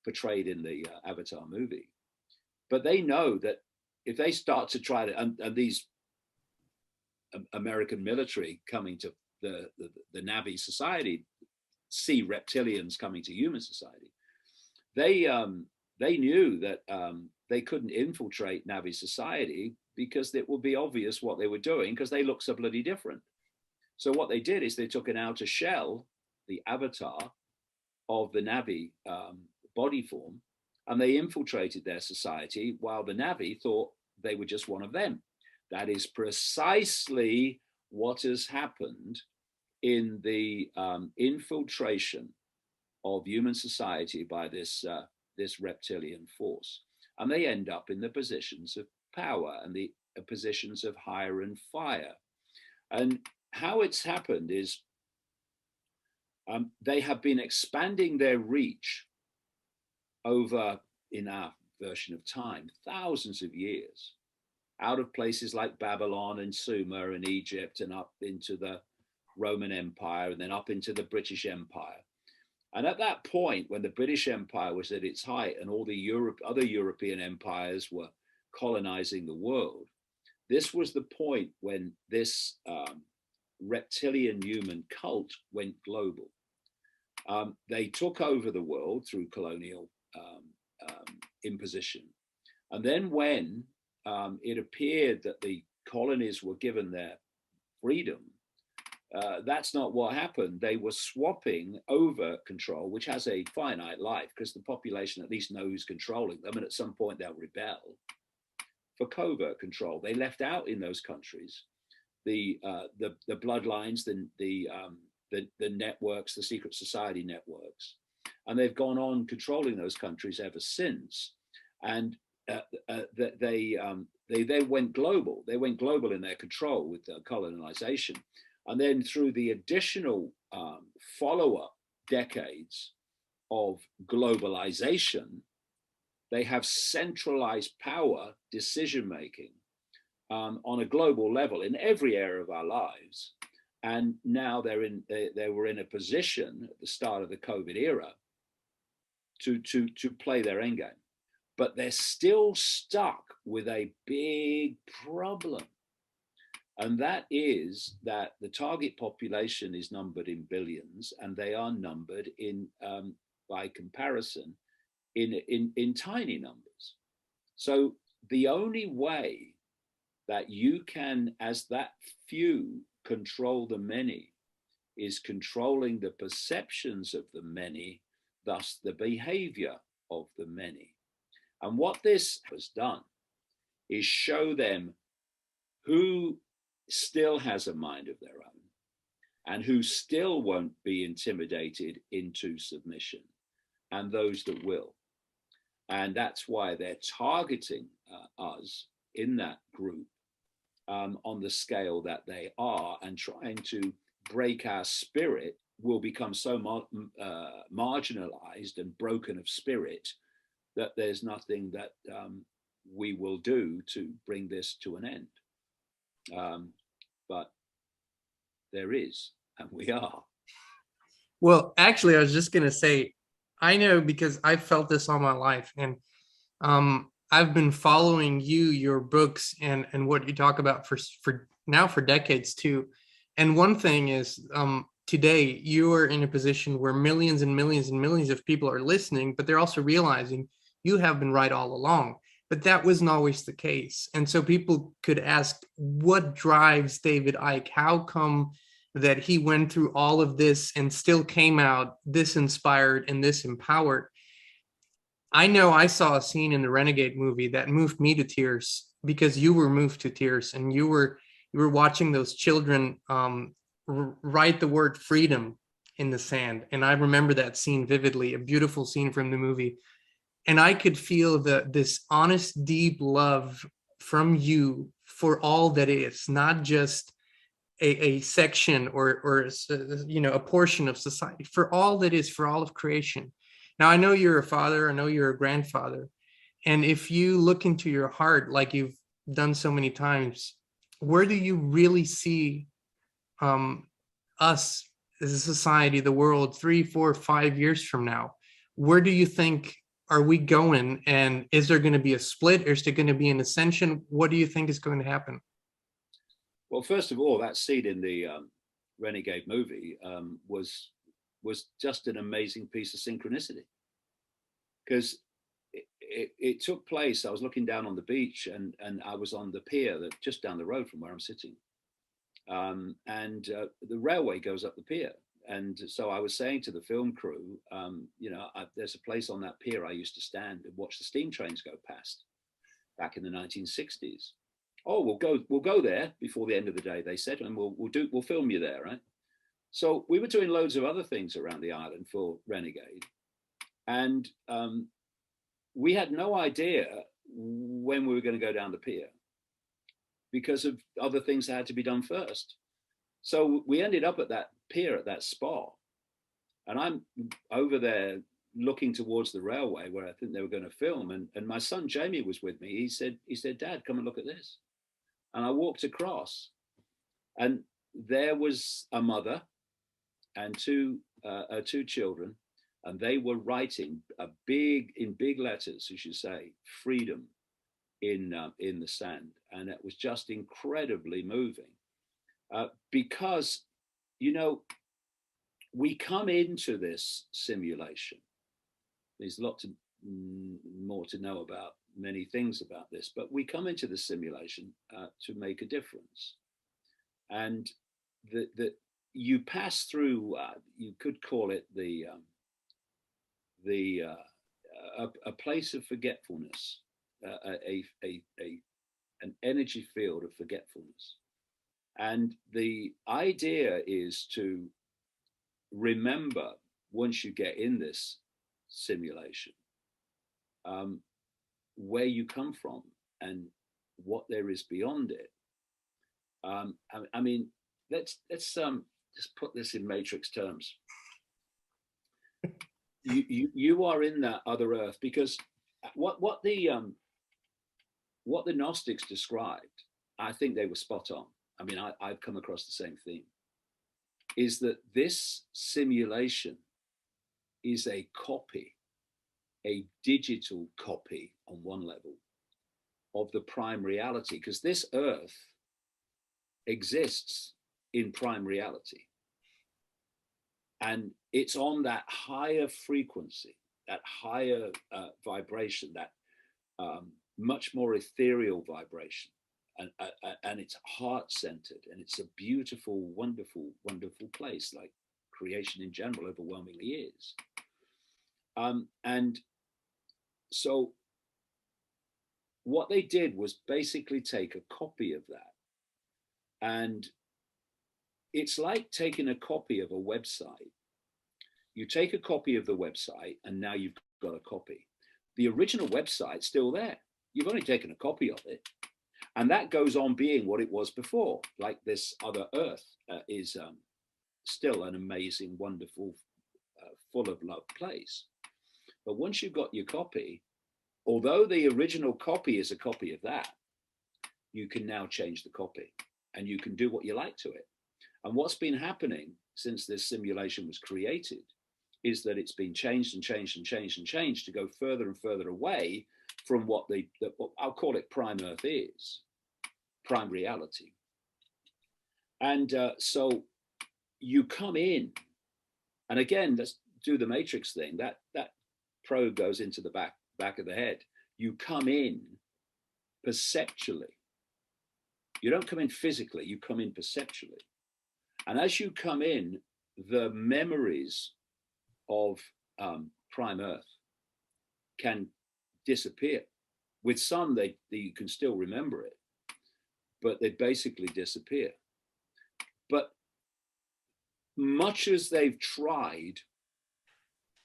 portrayed in the Avatar movie. But they know that if they start to try to, and these American military coming to the Na'vi society see reptilians coming to human society, they knew that they couldn't infiltrate Na'vi society because it would be obvious what they were doing, because they look so bloody different. So what they did is they took an outer shell, the avatar of the Na'vi body form, and they infiltrated their society while the Na'vi thought they were just one of them. That is precisely what has happened in the infiltration of human society by this reptilian force, and they end up in the positions of power and the positions of hire and fire. And how it's happened is they have been expanding their reach over, in our version of time, thousands of years, out of places like Babylon and Sumer and Egypt and up into the Roman Empire and then up into the British Empire. And at that point, when the British Empire was at its height and all the other European empires were colonizing the world, this was the point when this reptilian human cult went global. They took over the world through colonial imposition. And then when it appeared that the colonies were given their freedom, that's not what happened. They were swapping over control, which has a finite life because the population at least knows who's controlling them, and at some point they'll rebel, for covert control. They left out in those countries the bloodlines, the networks, the secret society networks, and they've gone on controlling those countries ever since. And they went global. They went global in their control with colonization. And then through the additional follow-up decades of globalization, they have centralized power decision-making on a global level in every area of our lives. And now they were in a position at the start of the COVID era to play their end game. But they're still stuck with a big problem. And that is that the target population is numbered in billions, and they are numbered in, by comparison, in tiny numbers. So the only way that you can, as that few, control the many is controlling the perceptions of the many, thus the behavior of the many. And what this has done is show them who still has a mind of their own and who still won't be intimidated into submission, and those that will. And that's why they're targeting us in that group on the scale that they are, and trying to break our spirit. Will become so marginalized and broken of spirit that there's nothing that we will do to bring this to an end. But there is, and we are. Well, actually, I was just going to say, I know because I've felt this all my life, and I've been following your books and what you talk about for decades too. And one thing is, today you are in a position where millions and millions and millions of people are listening, but they're also realizing you have been right all along. But that wasn't always the case. And so people could ask, what drives David Icke? How come that he went through all of this and still came out this inspired and this empowered? I know I saw a scene in the Renegade movie that moved me to tears, because you were moved to tears, and you were watching those children write the word freedom in the sand. And I remember that scene vividly, a beautiful scene from the movie. And I could feel this honest, deep love from you for all that is, not just a section or a portion of society, for all that is, for all of creation. Now, I know you're a father, I know you're a grandfather. And if you look into your heart, like you've done so many times, where do you really see us as a society, the world, 3, 4, 5 years from now? Where do you think are we going? And is there going to be a split, or is there going to be an ascension? What do you think is going to happen? Well, first of all, that scene in the Renegade movie was just an amazing piece of synchronicity, because it took place. I was looking down on the beach, and I was on the pier that just down the road from where I'm sitting, and the railway goes up the pier. And so I was saying to the film crew, there's a place on that pier I used to stand and watch the steam trains go past back in the 1960s. Oh, we'll go there before the end of the day, they said, and we'll film you there, right? So we were doing loads of other things around the island for Renegade. And we had no idea when we were going to go down the pier because of other things that had to be done first. So we ended up at that pier, at that spot. And I'm over there looking towards the railway where I think they were going to film. And my son Jamie was with me. He said, Dad, come and look at this. And I walked across, and there was a mother and two children, and they were writing in big letters, as you say, freedom in the sand. And it was just incredibly moving because, you know, we come into this simulation. There's lots more to know about many things about this, but we come into the simulation to make a difference. And you pass through, you could call it a place of forgetfulness, an energy field of forgetfulness. And the idea is to remember, once you get in this simulation, where you come from and what there is beyond it. I mean, let's just put this in matrix terms. You are in that other earth, because what the Gnostics described, I think they were spot on. I mean, I've come across the same theme, is that this simulation is a copy, a digital copy on one level of the prime reality, because this earth exists in prime reality. And it's on that higher frequency, that higher vibration, that much more ethereal vibration. And it's heart-centered, and it's a beautiful, wonderful, wonderful place, like creation in general overwhelmingly is. And so what they did was basically take a copy of that. And it's like taking a copy of a website. You take a copy of the website, and now you've got a copy. The original website's still there. You've only taken a copy of it. And that goes on being what it was before, like this other earth is still an amazing, wonderful, full of love place. But once you've got your copy, although the original copy is a copy of that, you can now change the copy and you can do what you like to it. And what's been happening since this simulation was created is that it's been changed and changed and changed and changed to go further and further away from what I'll call it prime earth is, prime reality. And so you come in, and again, let's do the matrix thing. That probe goes into the back of the head. You come in perceptually. You don't come in physically, you come in perceptually. And as you come in, the memories of prime earth can disappear. With some, you can still remember it, but they basically disappear. But much as they've tried,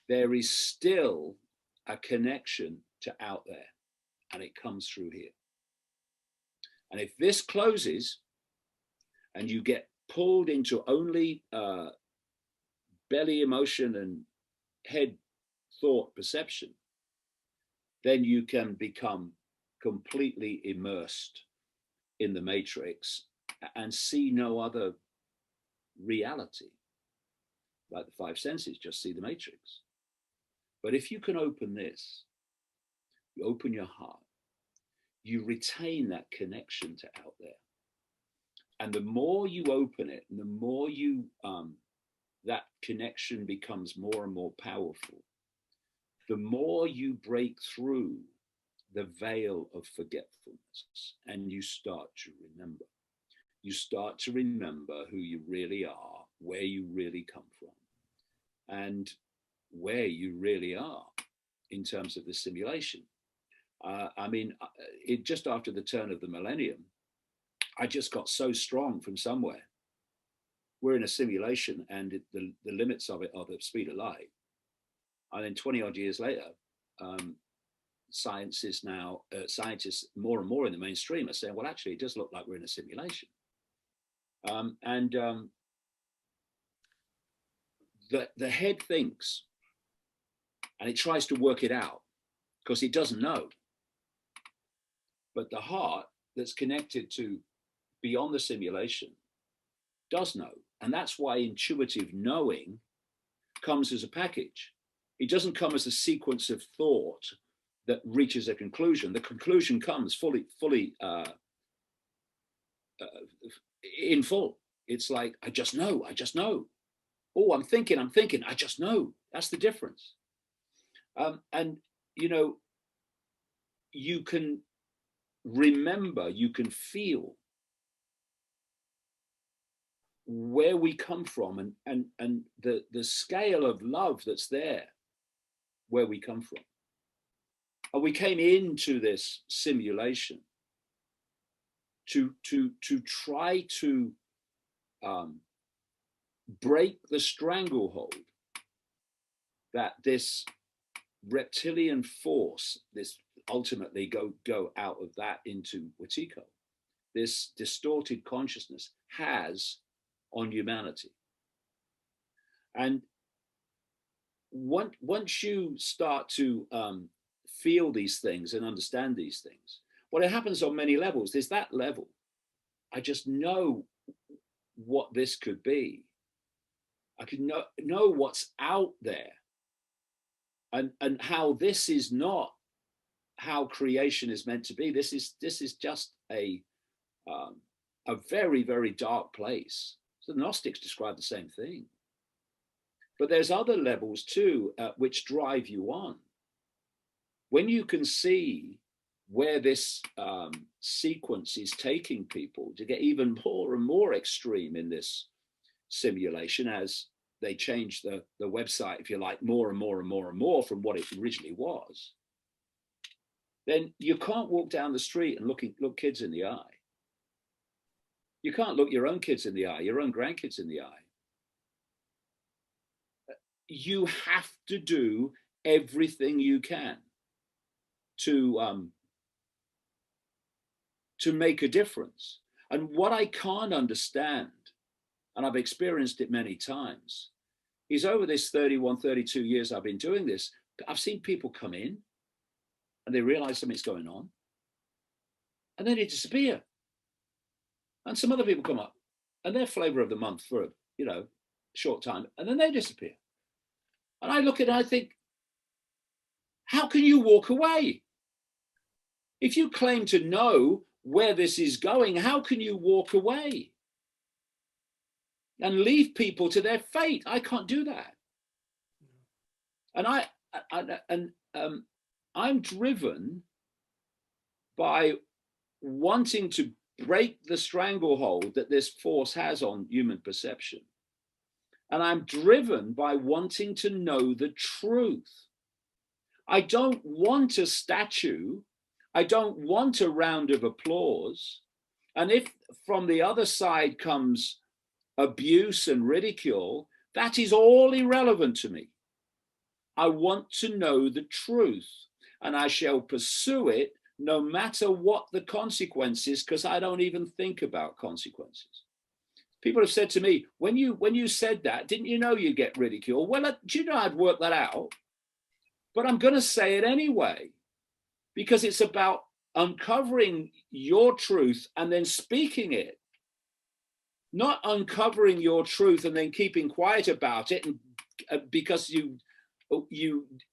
there is still a connection to out there, and it comes through here. And if this closes and you get pulled into only belly emotion and head thought perception, then you can become completely immersed in the matrix and see no other reality. Like the five senses, just see the matrix. But if you can open this, you open your heart, you retain that connection to out there. And the more you open it, and the more you, that connection becomes more and more powerful, the more you break through the veil of forgetfulness and you start to remember. You start to remember who you really are, where you really come from, and where you really are in terms of the simulation. I mean, just after the turn of the millennium, I just got so strong from somewhere. we're in a simulation and the limits of it are the speed of light. And then 20 odd years later, scientists more and more in the mainstream are saying, well, actually, it does look like we're in a simulation. The head thinks, and it tries to work it out because it doesn't know. But the heart that's connected to beyond the simulation does know. And that's why intuitive knowing comes as a package. It doesn't come as a sequence of thought that reaches a conclusion. The conclusion comes fully in full. It's like, I just know. Oh, I'm thinking, I just know. That's the difference. And, you know, you can remember, you can feel where we come from and the scale of love that's there where we come from. And we came into this simulation to try to break the stranglehold that this reptilian force, this ultimately go out of that into Icke, this distorted consciousness has on humanity. And once you start to feel these things and understand these things, well, it happens on many levels. There's that level. I just know what this could be. I can know what's out there, and how this is not how creation is meant to be. This is just a very, very dark place. So the Gnostics describe the same thing. But there's other levels too, which drive you on. When you can see where this sequence is taking people to get even more and more extreme in this simulation, as they change the website, if you like, more and more and more and more from what it originally was, then you can't walk down the street and look kids in the eye. You can't look your own kids in the eye, your own grandkids in the eye. You have to do everything you can to make a difference. And what I can't understand, and I've experienced it many times, is over this 31, 32 years I've been doing this, I've seen people come in and they realize something's going on, and then they disappear. And some other people come up and they're flavor of the month for a short time, and then they disappear. And I look at it and I think, how can you walk away? If you claim to know where this is going, how can you walk away and leave people to their fate? I can't do that. And I'm driven by wanting to break the stranglehold that this force has on human perception. And I'm driven by wanting to know the truth. I don't want a statue. I don't want a round of applause. And if from the other side comes abuse and ridicule, that is all irrelevant to me. I want to know the truth, and I shall pursue it no matter what the consequences, because I don't even think about consequences. People have said to me, when you said that, didn't you know you'd get ridiculed? Well, do you know I'd work that out? But I'm going to say it anyway, because it's about uncovering your truth and then speaking it, not uncovering your truth and then keeping quiet about it, and because you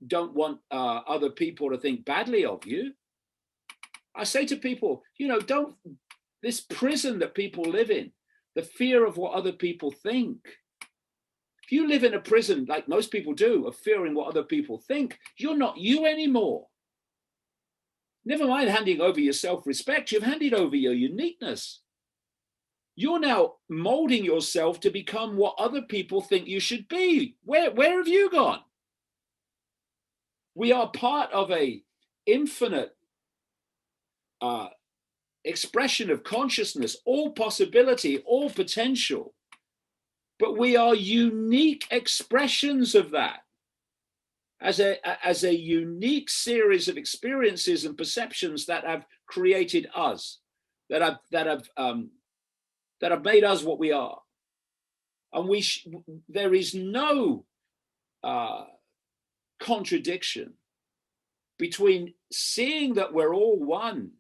don't want other people to think badly of you. I say to people, don't, this prison that people live in, the fear of what other people think. If you live in a prison, like most people do, of fearing what other people think, you're not you anymore. Never mind handing over your self-respect, you've handed over your uniqueness. You're now molding yourself to become what other people think you should be. Where have you gone? We are part of a infinite expression of consciousness, all possibility, all potential. but we are unique expressions of that as a unique series of experiences and perceptions that have created us, that have made us what we are. And there is no contradiction between seeing that we're all one,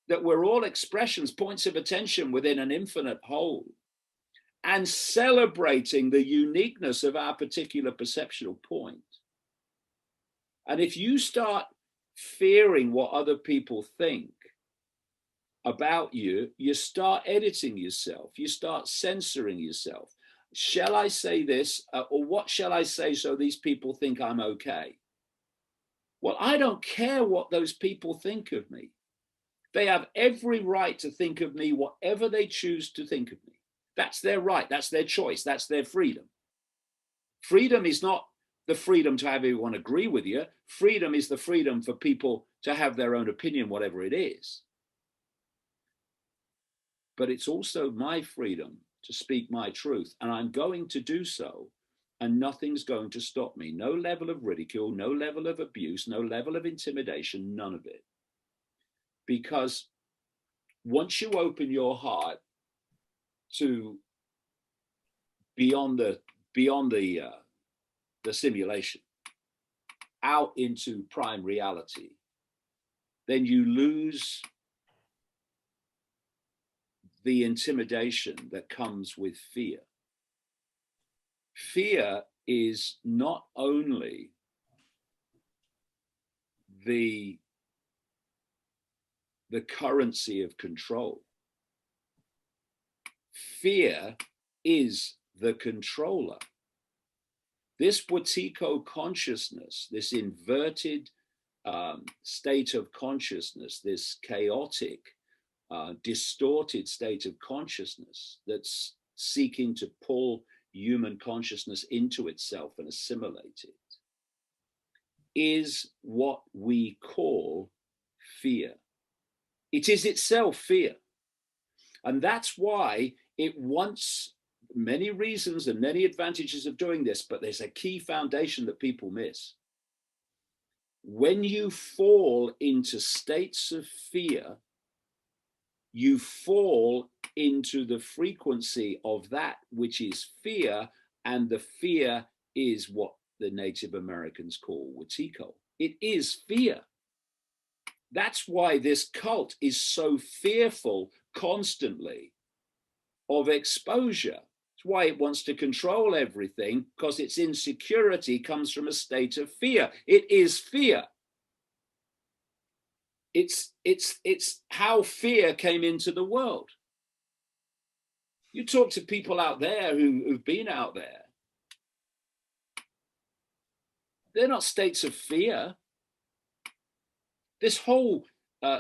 that we're all expressions, points of attention within an infinite whole, and celebrating the uniqueness of our particular perceptual point. And if you start fearing what other people think about you, you start editing yourself, you start censoring yourself. Shall I say this, or what shall I say so these people think I'm okay? Well, I don't care what those people think of me. They have every right to think of me whatever they choose to think of me. That's their right, that's their choice, that's their freedom. Freedom is not the freedom to have everyone agree with you. Freedom is the freedom for people to have their own opinion, whatever it is. But it's also my freedom to speak my truth, and I'm going to do so, and nothing's going to stop me. No level of ridicule, no level of abuse, no level of intimidation, none of it. Because once you open your heart to beyond the simulation, out into prime reality, then you lose the intimidation that comes with fear. Fear is not only the currency of control. Fear is the controller. This Wetiko consciousness, this inverted state of consciousness, this chaotic, distorted state of consciousness that's seeking to pull human consciousness into itself and assimilate it, is what we call fear. It is itself fear. And that's why it wants many reasons and many advantages of doing this, but there's a key foundation that people miss. When you fall into states of fear, you fall into the frequency of that which is fear, and the fear is what the Native Americans call Wetiko. It is fear. That's why this cult is so fearful constantly of exposure. It's why it wants to control everything, because its insecurity comes from a state of fear. It is fear. It's how fear came into the world. You talk to people out there who've been out there. They're not states of fear. This whole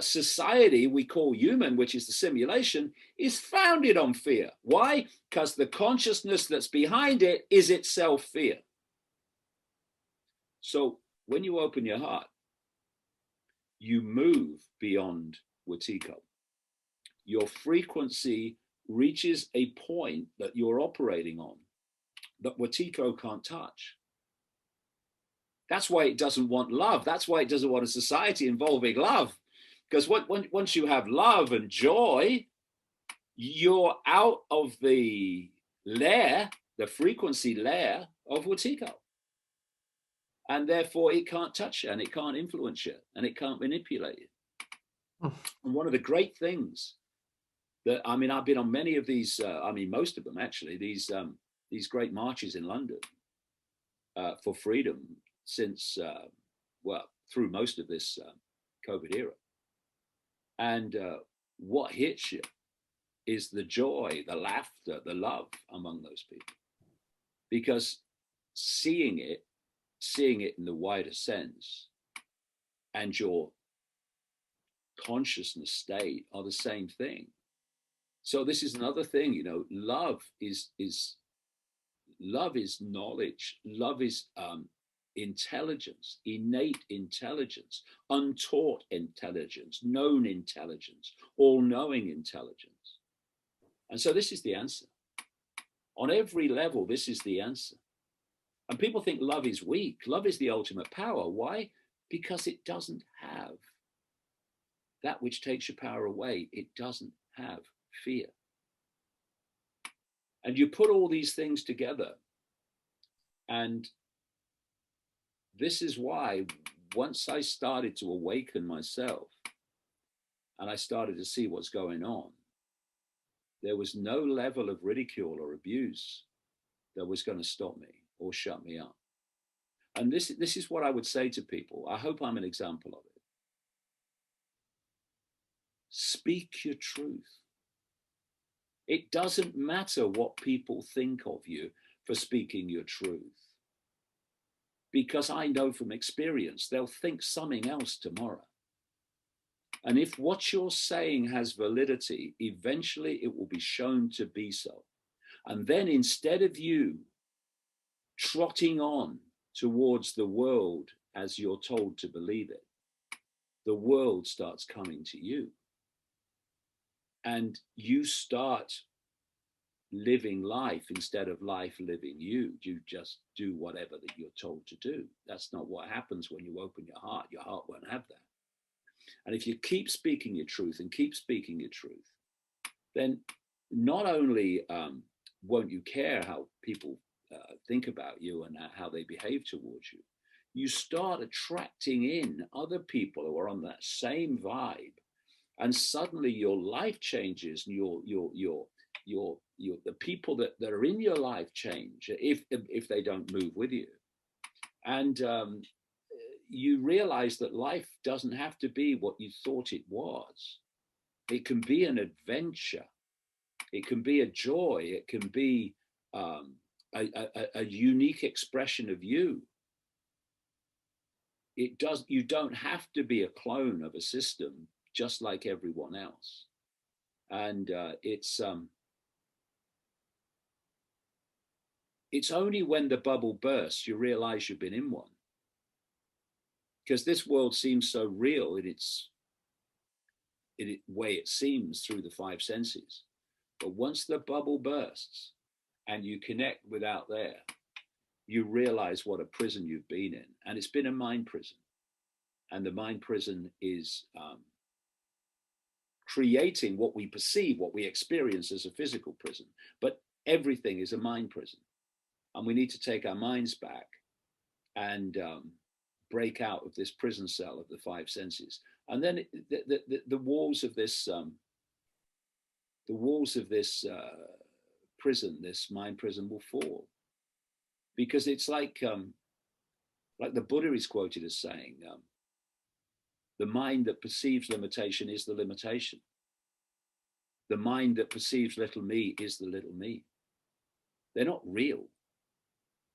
society we call human, which is the simulation, is founded on fear. Why? Because the consciousness that's behind it is itself fear. So when you open your heart, you move beyond Wetiko. Your frequency reaches a point that you're operating on that Wetiko can't touch. That's why it doesn't want love. That's why it doesn't want a society involving love. Because once you have love and joy, you're out of the layer, the frequency layer of Wetiko. And therefore it can't touch you, and it can't influence you, and it can't manipulate you. And one of the great things that, I mean, I've been on many of these, most of them actually, these great marches in London for freedom since, through most of this COVID era. And what hits you is the joy, the laughter, the love among those people. Because seeing it in the wider sense and your consciousness state are the same thing. So this is another thing, you know, love is knowledge. Love is intelligence, innate intelligence, untaught intelligence, known intelligence, all-knowing intelligence. And so this is the answer. On every level, this is the answer. And people think love is weak. Love is the ultimate power. Why? Because it doesn't have that which takes your power away. It doesn't have fear. And you put all these things together, and this is why once I started to awaken myself and I started to see what's going on, there was no level of ridicule or abuse that was going to stop me or shut me up. And this is what I would say to people. I hope I'm an example of it. Speak your truth. It doesn't matter what people think of you for speaking your truth, because I know from experience they'll think something else tomorrow. And if what you're saying has validity, eventually it will be shown to be so. And then instead of you trotting on towards the world as you're told to believe it, the world starts coming to you. And you start living life instead of life living you. You just do whatever that you're told to do. That's not what happens when you open your heart. Your heart won't have that. And if you keep speaking your truth and keep speaking your truth, then not only won't you care how people think about you and how they behave towards you, you start attracting in other people who are on that same vibe, and suddenly your life changes, and the people that are in your life change if they don't move with you. And you realize that life doesn't have to be what you thought it was. It can be an adventure. It can be a joy. It can be a unique expression of you. You don't have to be a clone of a system just like everyone else. And it's only when the bubble bursts you realize you've been in one. Because this world seems so real in its way it seems through the five senses. But once the bubble bursts and you connect with out there, you realize what a prison you've been in. And it's been a mind prison. And the mind prison is creating what we perceive, what we experience as a physical prison. But everything is a mind prison. And we need to take our minds back and break out of this prison cell of the five senses. And then the walls of this prison, this mind prison, will fall. Because it's like the Buddha is quoted as saying, the mind that perceives limitation is the limitation. The mind that perceives little me is the little me. They're not real.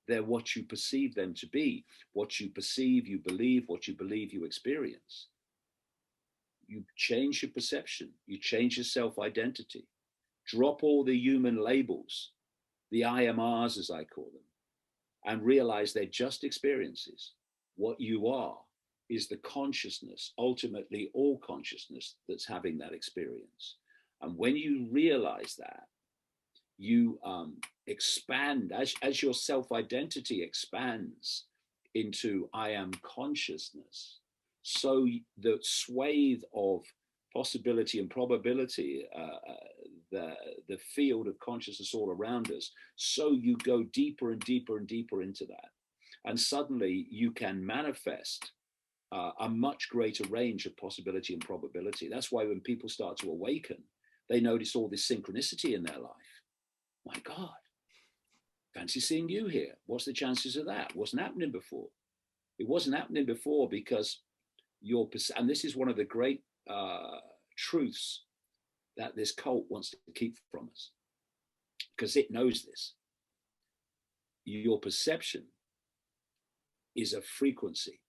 They're what you perceive them to be. What you perceive, you believe. What you believe, you experience. You change your perception. You change your self-identity. Drop all the human labels, the IMRs as I call them, and realize they're just experiences. What you are is the consciousness, ultimately all consciousness, that's having that experience. And when you realize that, you expand as your self-identity expands into I am consciousness. So the swathe of possibility and probability, the field of consciousness all around us, so you go deeper and deeper and deeper into that. And suddenly you can manifest a much greater range of possibility and probability. That's why when people start to awaken, they notice all this synchronicity in their life. My God, fancy seeing you here. What's the chances of that? Wasn't happening before. It wasn't happening before because and this is one of the great truths that this cult wants to keep from us, because it knows this. Your perception is a frequency.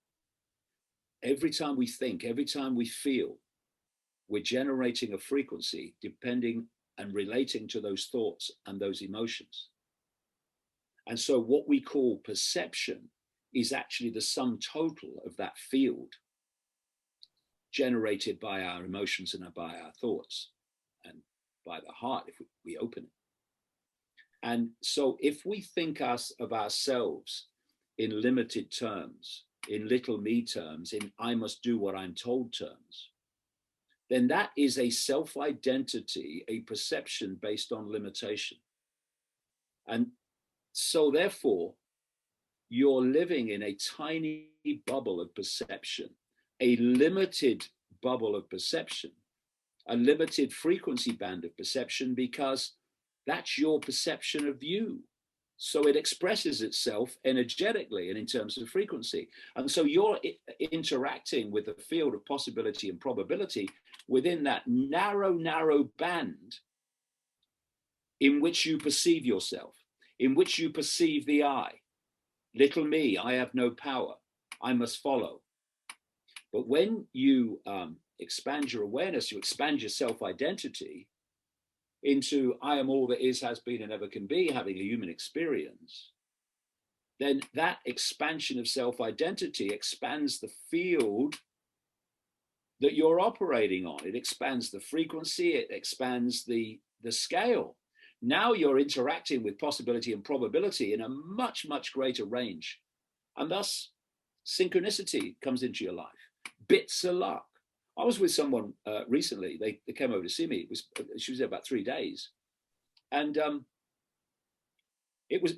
Every time we think, every time we feel, we're generating a frequency depending and relating to those thoughts and those emotions. And so what we call perception is actually the sum total of that field generated by our emotions and by our thoughts and by the heart if we open it. And so if we think of ourselves in limited terms, in little me terms, in I must do what I'm told terms, then that is a self-identity, a perception based on limitation. And so therefore, you're living in a tiny bubble of perception, a limited bubble of perception, a limited frequency band of perception, because that's your perception of you. So it expresses itself energetically and in terms of frequency. And so you're interacting with the field of possibility and probability within that narrow band in which you perceive yourself, in which you perceive the I. Little me, I have no power, I must follow. But when you expand your awareness, you expand your self-identity into I am all that is, has been, and ever can be, having a human experience, then that expansion of self-identity expands the field that you're operating on. It expands the frequency, it expands the scale. Now you're interacting with possibility and probability in a much, much greater range. And thus, synchronicity comes into your life. Bits of luck. I was with someone recently. They came over to see me. She was there about 3 days. And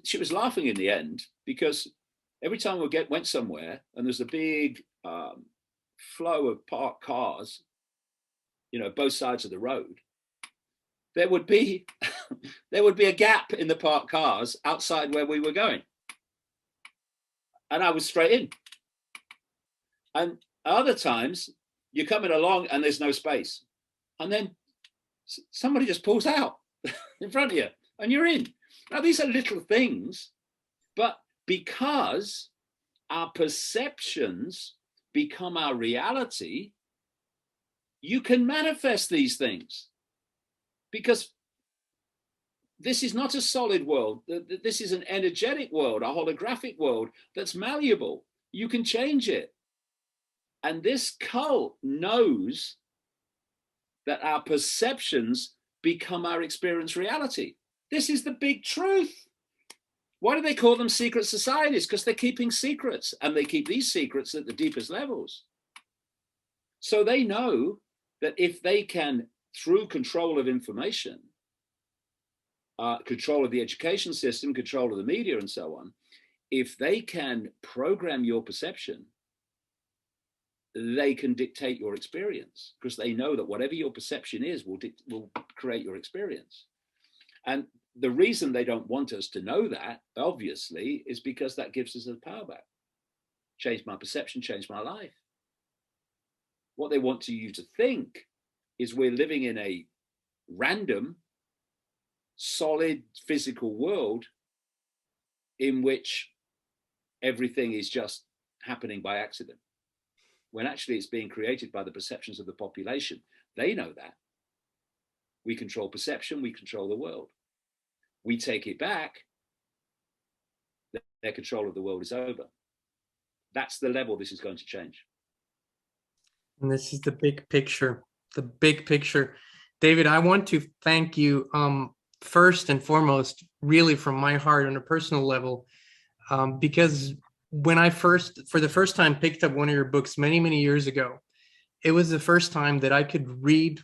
she was laughing in the end, because every time we went somewhere and there's a big flow of parked cars, both sides of the road, there would be a gap in the parked cars outside where we were going. And I was straight in. And other times you're coming along and there's no space. And then somebody just pulls out in front of you and you're in. Now, these are little things, but because our perceptions become our reality, you can manifest these things. Because this is not a solid world. This is an energetic world, a holographic world that's malleable. You can change it. And this cult knows that our perceptions become our experience reality. This is the big truth. Why do they call them secret societies? Because they're keeping secrets, and they keep these secrets at the deepest levels. So they know that if they can, through control of information, control of the education system, control of the media, and so on, if they can program your perception, they can dictate your experience, because they know that whatever your perception is will create your experience. And the reason they don't want us to know that, obviously, is because that gives us the power back. Change my perception, change my life. What they want you to think is we're living in a random, solid physical world in which everything is just happening by accident, when actually it's being created by the perceptions of the population. They know that. We control perception, we control the world. We take it back, their control of the world is over. That's the level this is going to change. And this is the big picture, the big picture. David, I want to thank you first and foremost, really from my heart on a personal level, because when I for the first time picked up one of your books many, many years ago, it was the first time that I could read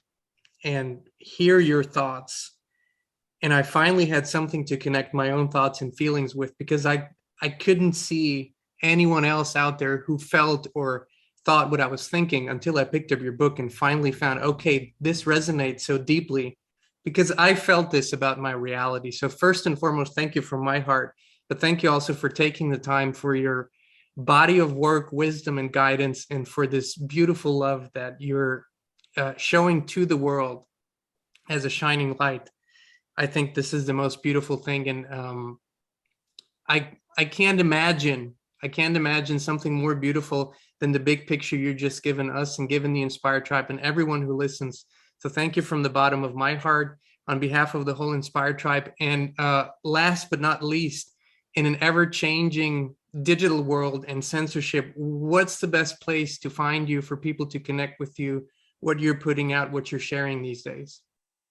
and hear your thoughts. And I finally had something to connect my own thoughts and feelings with, because I couldn't see anyone else out there who felt or thought what I was thinking until I picked up your book and finally found, okay, this resonates so deeply, because I felt this about my reality. So first and foremost, thank you from my heart, but thank you also for taking the time for your body of work, wisdom, and guidance, and for this beautiful love that you're showing to the world as a shining light. I think this is the most beautiful thing. And I can't imagine something more beautiful than the big picture you're just given us and given the Inspired Tribe and everyone who listens. So thank you from the bottom of my heart on behalf of the whole Inspired Tribe. And last but not least, in an ever-changing digital world and censorship, what's the best place to find you for people to connect with you, what you're putting out, what you're sharing these days?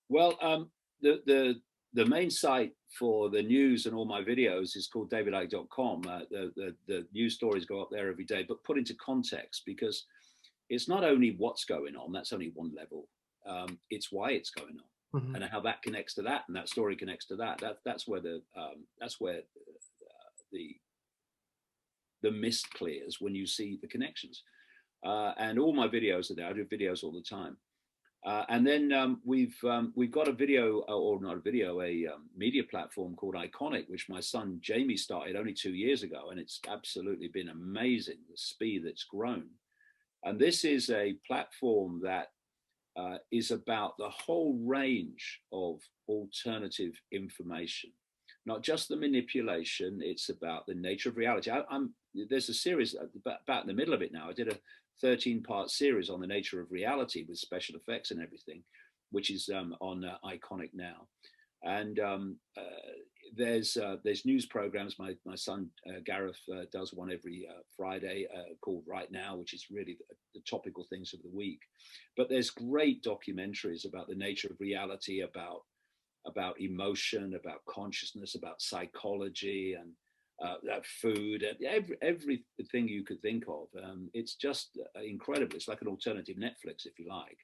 Well, the the main site for the news and all my videos is called davidicke.com. The news stories go up there every day, but put into context, because it's not only what's going on, that's only one level. It's why it's going on, and how that connects to that, and that story connects to that. That's where the mist clears, when you see the connections. And all my videos are there. I do videos all the time. And then we've got a video, or not a video, a media platform called Iconic, which my son Jamie started only 2 years ago, and it's absolutely been amazing, the speed that's grown. And this is a platform that is about the whole range of alternative information, not just the manipulation. It's about the nature of reality. There's a series about in the middle of it now. I did a 13-part series on the nature of reality with special effects and everything, which is on Iconic now. And there's news programs. My son Gareth does one every Friday called Right Now, which is really the topical things of the week. But there's great documentaries about the nature of reality, about emotion, about consciousness, about psychology, and food, everything you could think of. It's just incredible. It's like an alternative Netflix, if you like.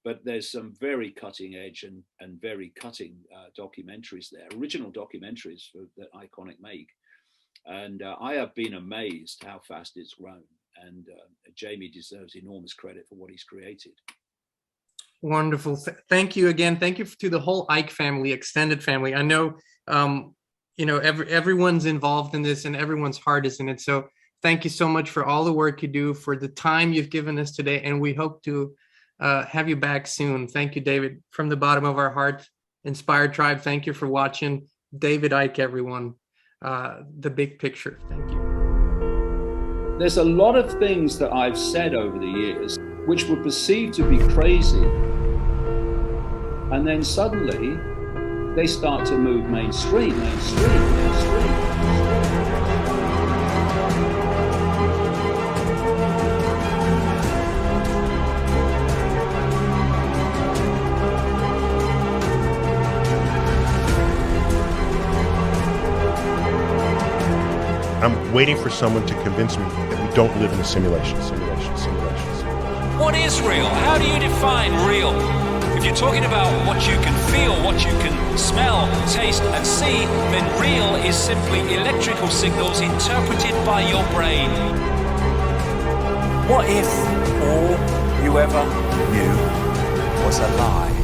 But there's some very cutting edge and very cutting documentaries there, original documentaries that Iconic make. And I have been amazed how fast it's grown. And Jamie deserves enormous credit for what he's created. Wonderful. Thank you again. Thank you to the whole Icke family, extended family. I know, everyone's involved in this and everyone's heart is in it. So thank you so much for all the work you do, for the time you've given us today. And we hope to have you back soon. Thank you, David, from the bottom of our heart. Inspired Tribe, thank you for watching. David Icke, everyone. The big picture. Thank you. There's a lot of things that I've said over the years which were perceived to be crazy, and then suddenly they start to move mainstream. I'm waiting for someone to convince me that we don't live in a simulation. What is real? How do you define real? If you're talking about what you can feel, what you can smell, taste and see, then real is simply electrical signals interpreted by your brain. What if all you ever knew was a lie?